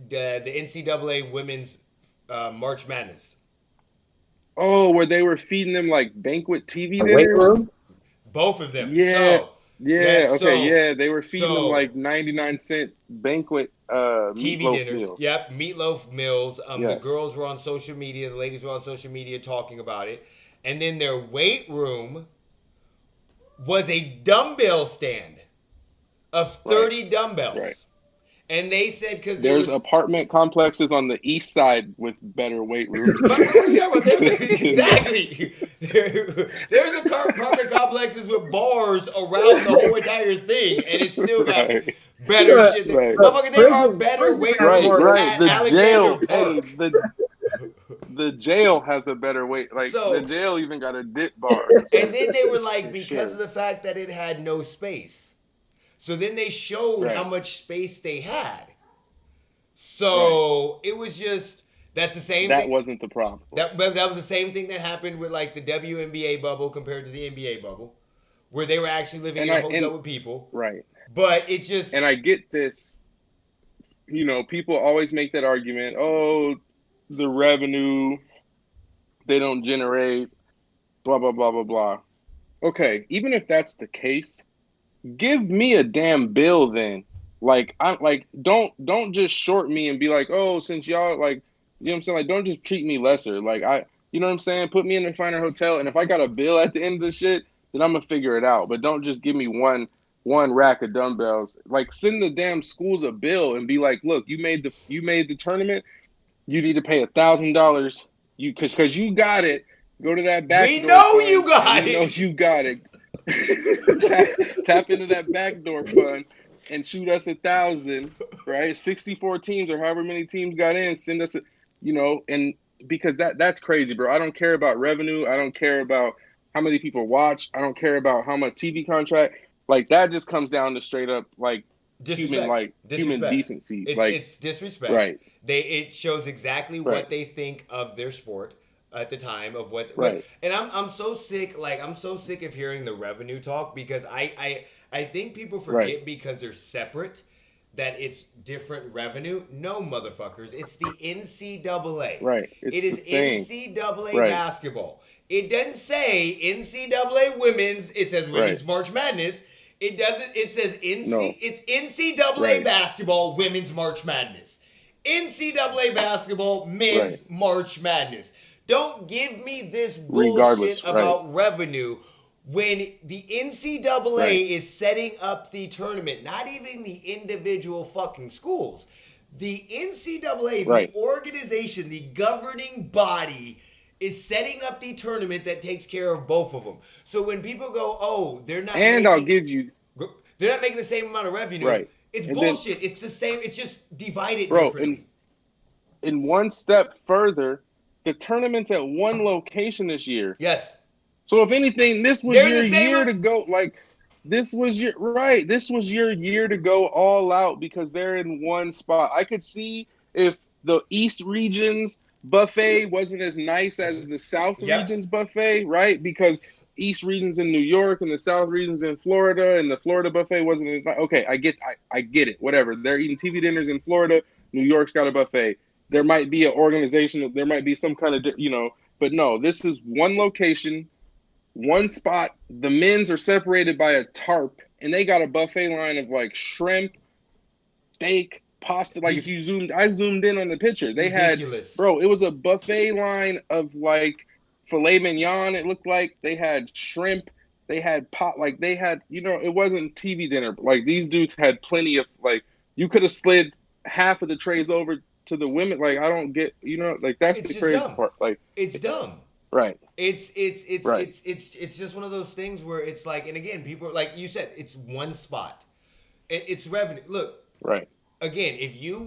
S1: the NCAA women's March Madness?
S3: Oh, where they were feeding them like banquet TV
S2: The weight
S3: dinners.
S2: room.
S1: Both of them.
S3: Yeah. Yeah. Okay.
S1: So
S3: Yeah. They were feeding them like 99-cent banquet
S1: TV
S3: meatloaf
S1: dinners.
S3: meals.
S1: Yep, meatloaf meals. The
S3: Yes.
S1: girls were on social media. The ladies were on social media talking about it. And then their weight room was a dumbbell stand of 30 dumbbells.
S3: Right.
S1: And they said because
S3: There's apartment complexes on the east side with better weight rooms.
S1: But what are you talking about? Exactly. There's apartment complexes with bars around the whole entire thing, and it's still got
S3: Right.
S1: better shit.
S3: Right.
S1: Motherfucker, there are
S2: Prison-
S1: better weight
S2: prison
S1: rooms
S2: has
S3: Right.
S1: at
S3: The jail.
S1: Alexander
S3: Hey,
S1: Park.
S3: the jail has a better weight. Like
S1: So-
S3: the jail even got a dip bar.
S1: And then they were like, because
S3: Sure.
S1: of the fact that it had no space. So then they showed
S3: Right.
S1: how much space they had. So it was just, that's the same
S3: That
S1: thing.
S3: wasn't the problem.
S1: That was the same thing that happened with like the WNBA bubble compared to the NBA bubble, where they were actually living in a hotel with people.
S3: Right.
S1: But it just,
S3: And I get this. People always make that argument. Oh, the revenue they don't generate. Blah blah blah blah blah. Okay, even if that's the case, give me a damn bill then. Like I'm like don't just short me and be like, oh, since y'all like, you know what I'm saying? Like, don't just treat me lesser. Like you know what I'm saying? Put me in a finer hotel, and if I got a bill at the end of the shit, then I'm gonna figure it out. But don't just give me one rack of dumbbells. Like, send the damn schools a bill and be like, look, you made the tournament. You need to pay $1,000. Because you got it. Go to that back.
S1: we know you got
S3: We know
S1: it.
S3: you got it. tap into that backdoor fund and shoot us 1,000, right? 64 teams or however many teams got in, send us and because that's crazy, bro. I don't care about revenue. I don't care about how many people watch. I don't care about how much TV contract. Like that just comes down to straight up like
S1: Disrespect.
S3: human
S1: Disrespect.
S3: decency.
S1: It's
S3: Like
S1: it's disrespect.
S3: right,
S1: It shows exactly
S3: right,
S1: what they think of their sport at the time of what.
S3: right,
S1: And I'm so sick. Like I'm so sick of hearing the revenue talk because I think people
S3: right,
S1: forget because they're separate that it's different revenue. No, motherfuckers. It's the NCAA.
S3: right.
S1: It
S3: It's the
S1: is
S3: same.
S1: NCAA
S3: Right,
S1: basketball. It doesn't say NCAA women's. It says
S3: right.
S1: women's March Madness. It doesn't. It says
S3: No,
S1: It's NCAA
S3: right,
S1: basketball women's March Madness. NCAA basketball
S3: right.
S1: men's March Madness. Don't give me this bullshit
S3: Regardless, right,
S1: about revenue when the NCAA
S3: right,
S1: is setting up the tournament, not even the individual fucking schools. The NCAA, the
S3: right.
S1: organization, the governing body, is setting up the tournament that takes care of both of them. So when people go, "Oh,
S3: And I'll give you
S1: they're not making the same amount of revenue,"
S3: right.
S1: it's
S3: And then,
S1: bullshit. It's the same. It's just divided
S3: bro,
S1: differently.
S3: in one step further, the tournament's at one location this year.
S1: Yes,
S3: So if anything, this was
S1: they're in
S3: your
S1: the same.
S3: year to go. Like this was your right. This was your year to go all out because they're in one spot. I could see if the East region's buffet wasn't as nice as the South
S1: Yep.
S3: region's buffet, right? Because East region's in New York and the South region's in Florida, and the Florida buffet wasn't as nice. Okay, I get it. Whatever. They're eating TV dinners in Florida. New York's got a buffet. There might be an organization. There might be some kind of but no. This is one location. One spot, the men's are separated by a tarp, and they got a buffet line of like shrimp, steak, pasta. Like if you I zoomed in on the picture. They
S1: Ridiculous.
S3: it was a buffet line of like filet mignon. It looked like they had shrimp, they had they had, it wasn't TV dinner. But like these dudes had plenty of you could have slid half of the trays over to the women. Like I don't get, like that's
S1: It's
S3: the
S1: just
S3: crazy
S1: dumb.
S3: part. Like
S1: It's dumb.
S3: right, right,
S1: It's just one of those things where it's like, and again, people like you said, it's one spot. It's revenue. Look,
S3: right,
S1: again, if you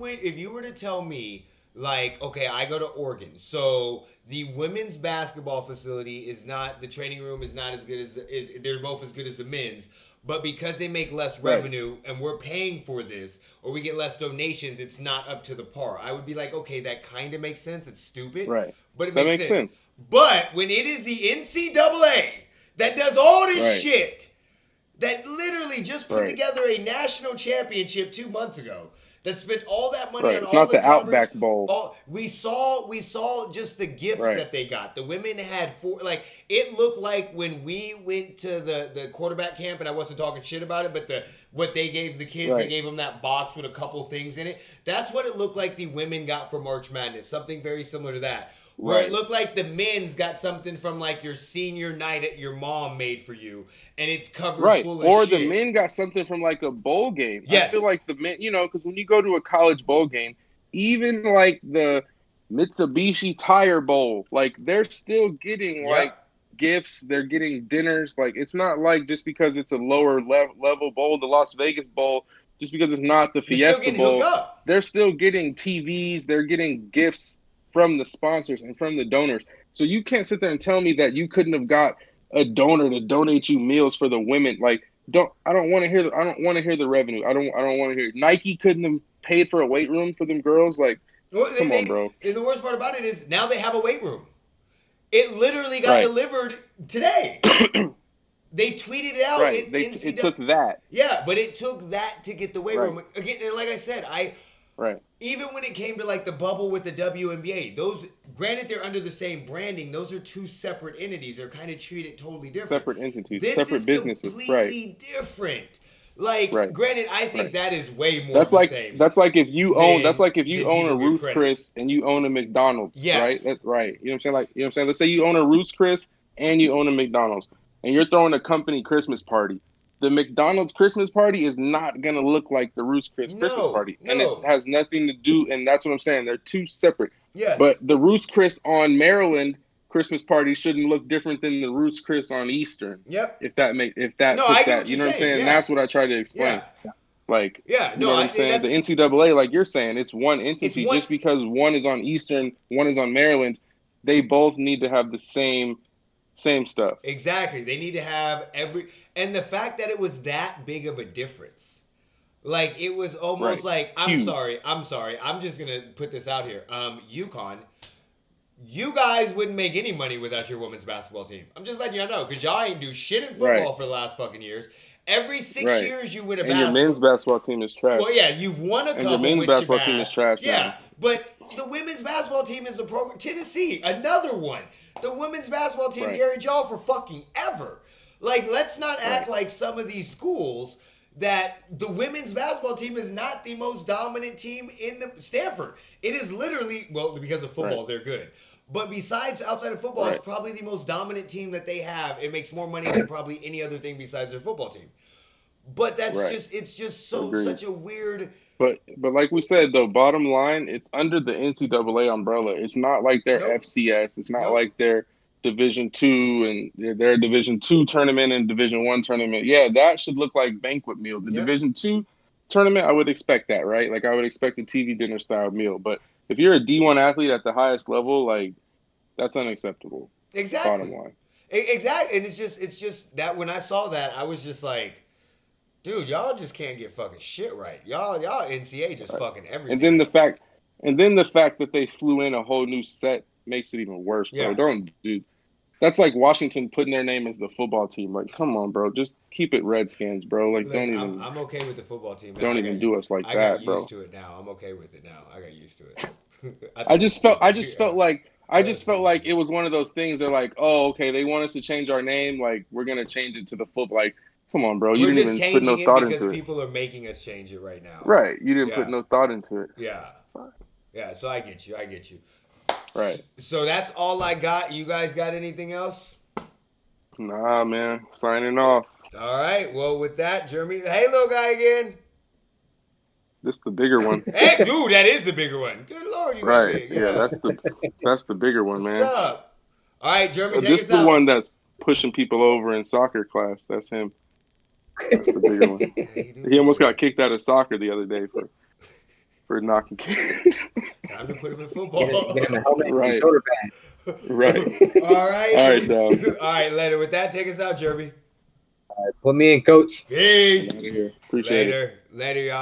S1: were to tell me like, okay, I go to Oregon, so the women's basketball facility is not, the training room is not as good as they're both as good as the men's, but because they make less
S3: right.
S1: revenue and we're paying for this, or we get less donations, it's not up to the par. I would be like, okay, that kind of makes sense. It's stupid,
S3: Right.
S1: but it
S3: That
S1: makes
S3: makes
S1: sense.
S3: sense.
S1: But when it is the NCAA that does all this
S3: Right.
S1: shit, that literally just put
S3: Right.
S1: together a national championship 2 months ago, that spent all that money
S3: Right.
S1: on
S3: It's
S1: all
S3: not
S1: the
S3: the
S1: coverage.
S3: Outback Bowl.
S1: We saw just the gifts
S3: Right.
S1: that they got. The women had it looked like when we went to the quarterback camp, and I wasn't talking shit about it, but what they gave the kids, they
S3: Right.
S1: gave them that box with a couple things in it. That's what it looked like the women got for March Madness. Something very similar to that. Where
S3: Right.
S1: it looked like the men's got something from like your senior night at your mom made for you, and it's covered
S3: Right.
S1: full of
S3: Or
S1: shit.
S3: the men got something from like a bowl game.
S1: Yes.
S3: I feel like the men, because when you go to a college bowl game, even like the Mitsubishi Tire Bowl, like they're still getting like gifts. They're getting dinners. Like it's not like just because it's a lower level bowl, the Las Vegas Bowl, just because it's not the
S1: You're still
S3: Fiesta
S1: getting
S3: Bowl,
S1: hooked up.
S3: they're still getting TVs. They're getting gifts from the sponsors and from the donors. So you can't sit there and tell me that you couldn't have got a donor to donate you meals for the women. Like, I don't want to hear the revenue. I don't want to hear Nike couldn't have paid for a weight room for them girls. Like, come on, bro.
S1: And the worst part about it is now they have a weight room. It literally got
S3: Right.
S1: delivered today. They tweeted it out.
S3: Right. It took that.
S1: Yeah, but it took that to get the weight
S3: Right.
S1: room. Again, and like I said,
S3: Right.
S1: even when it came to like the bubble with the WNBA, those, granted they're under the same branding, those are two separate entities. They're kind of treated totally different.
S3: Separate entities,
S1: This
S3: separate
S1: is
S3: businesses.
S1: completely different. Like,
S3: Right.
S1: granted, I think
S3: Right.
S1: that is way more
S3: That's
S1: the
S3: like
S1: same.
S3: that's like if you own
S1: than
S3: a
S1: people give
S3: Ruth's
S1: credit.
S3: Chris and you own a McDonald's,
S1: Yes.
S3: right? That's right. You know what I'm saying? Like, you know what I'm saying? Let's say you own a Ruth's Chris and you own a McDonald's and you're throwing a company Christmas party. The McDonald's Christmas party is not gonna look like the Ruth's Chris Christmas party, and it has nothing to do. And that's what I'm saying. They're two separate.
S1: Yes.
S3: But the Ruth's Chris on Maryland Christmas party shouldn't look different than the Roots Chris on Eastern.
S1: Yep.
S3: If that
S1: No,
S3: fits
S1: I get what
S3: that, you
S1: you're
S3: know what I'm
S1: saying.
S3: saying?
S1: Yeah.
S3: That's what I try to explain.
S1: Yeah.
S3: Like,
S1: Yeah.
S3: you
S1: No,
S3: know what I'm saying? The
S1: that's
S3: NCAA, like you're saying, it's one
S1: it's
S3: entity.
S1: one
S3: Just because one is on Eastern, one is on Maryland, they both need to have the same stuff.
S1: exactly. They need to have and the fact that it was that big of a difference. Like it was almost
S3: Right.
S1: like I'm
S3: Huge.
S1: sorry. I'm just gonna put this out here. UConn, you guys wouldn't make any money without your women's basketball team. I'm just letting y'all know because y'all ain't do shit in football
S3: Right.
S1: for the last fucking years. Every 6
S3: Right.
S1: years you win a
S3: And your men's basketball team is trash.
S1: Well, yeah, you've won a
S3: And
S1: couple.
S3: your men's
S1: with
S3: basketball
S1: Shabazz.
S3: team is trash
S1: Yeah,
S3: now.
S1: but the women's basketball team is a program. Tennessee, another one. The women's basketball team
S3: Right.
S1: carried y'all for fucking ever. Like, let's not act like some of these schools that the women's basketball team is not the most dominant team in the Stanford. It is literally, well, because of football,
S3: Right.
S1: they're good. But besides, outside of football, it's
S3: Right.
S1: probably the most dominant team that they have. It makes more money than probably any other thing besides their football team. But that's
S3: Right.
S1: it's just
S3: Agreed.
S1: such a weird.
S3: But like we said though, bottom line, it's under the NCAA umbrella. It's not like their
S1: Nope.
S3: FCS. It's not
S1: Nope.
S3: like their Division II and their Division II tournament and Division I tournament. Yeah, that should look like banquet meal. The
S1: Yep.
S3: Division II tournament, I would expect that, right? Like I would expect a TV dinner style meal. But if you're a D1 athlete at the highest level, like that's unacceptable.
S1: Exactly.
S3: Bottom line.
S1: Exactly. And it's just that when I saw that, I was just like, dude, y'all just can't get fucking shit right. Y'all NCAA just fucking everything.
S3: And then the fact that they flew in a whole new set makes it even worse, bro.
S1: Yeah.
S3: Don't do. That's like Washington putting their name as the football team. Like, come on, bro. Just keep it Redskins, bro. Like,
S1: Look,
S3: don't even.
S1: I'm okay with the football team.
S3: Don't even do us like
S1: I
S3: that,
S1: got
S3: bro.
S1: used to it now. I'm okay with it now. I got used to it.
S3: I just felt like it was one of those things. They're like, oh, okay, they want us to change our name. Like, we're gonna change it to the football. Like, come on, bro. You
S1: We're
S3: didn't
S1: just
S3: even put no
S1: changing
S3: thought
S1: it because
S3: into it.
S1: people are making us change it right now.
S3: Right. You didn't
S1: Yeah.
S3: put no thought into it.
S1: Yeah. Yeah. So I get you.
S3: Right.
S1: So that's all I got. You guys got anything else?
S3: Nah, man. Signing off.
S1: All right. Well, with that, Geremy. Hey, little guy again.
S3: This the bigger one.
S1: Hey, dude, that is the bigger one. Good Lord, you got
S3: Right.
S1: big.
S3: Yeah, that's the bigger one,
S1: What's
S3: man.
S1: up? All right, Geremy, take
S3: This
S1: us
S3: the
S1: out.
S3: one that's pushing people over in soccer class. That's him. That's the bigger one.
S1: Hey, dude.
S3: He almost got kicked out of soccer the other day for knocking kids.
S1: Time to put him in
S2: Get
S1: football.
S2: him a helmet and
S3: Right.
S2: shoulder pad.
S3: Right.
S1: All right.
S3: All right, dog.
S1: All right, later. With that, take us out, Jeremy.
S2: Put me in, coach.
S1: Peace.
S3: Out of here. Appreciate it.
S1: Later, y'all.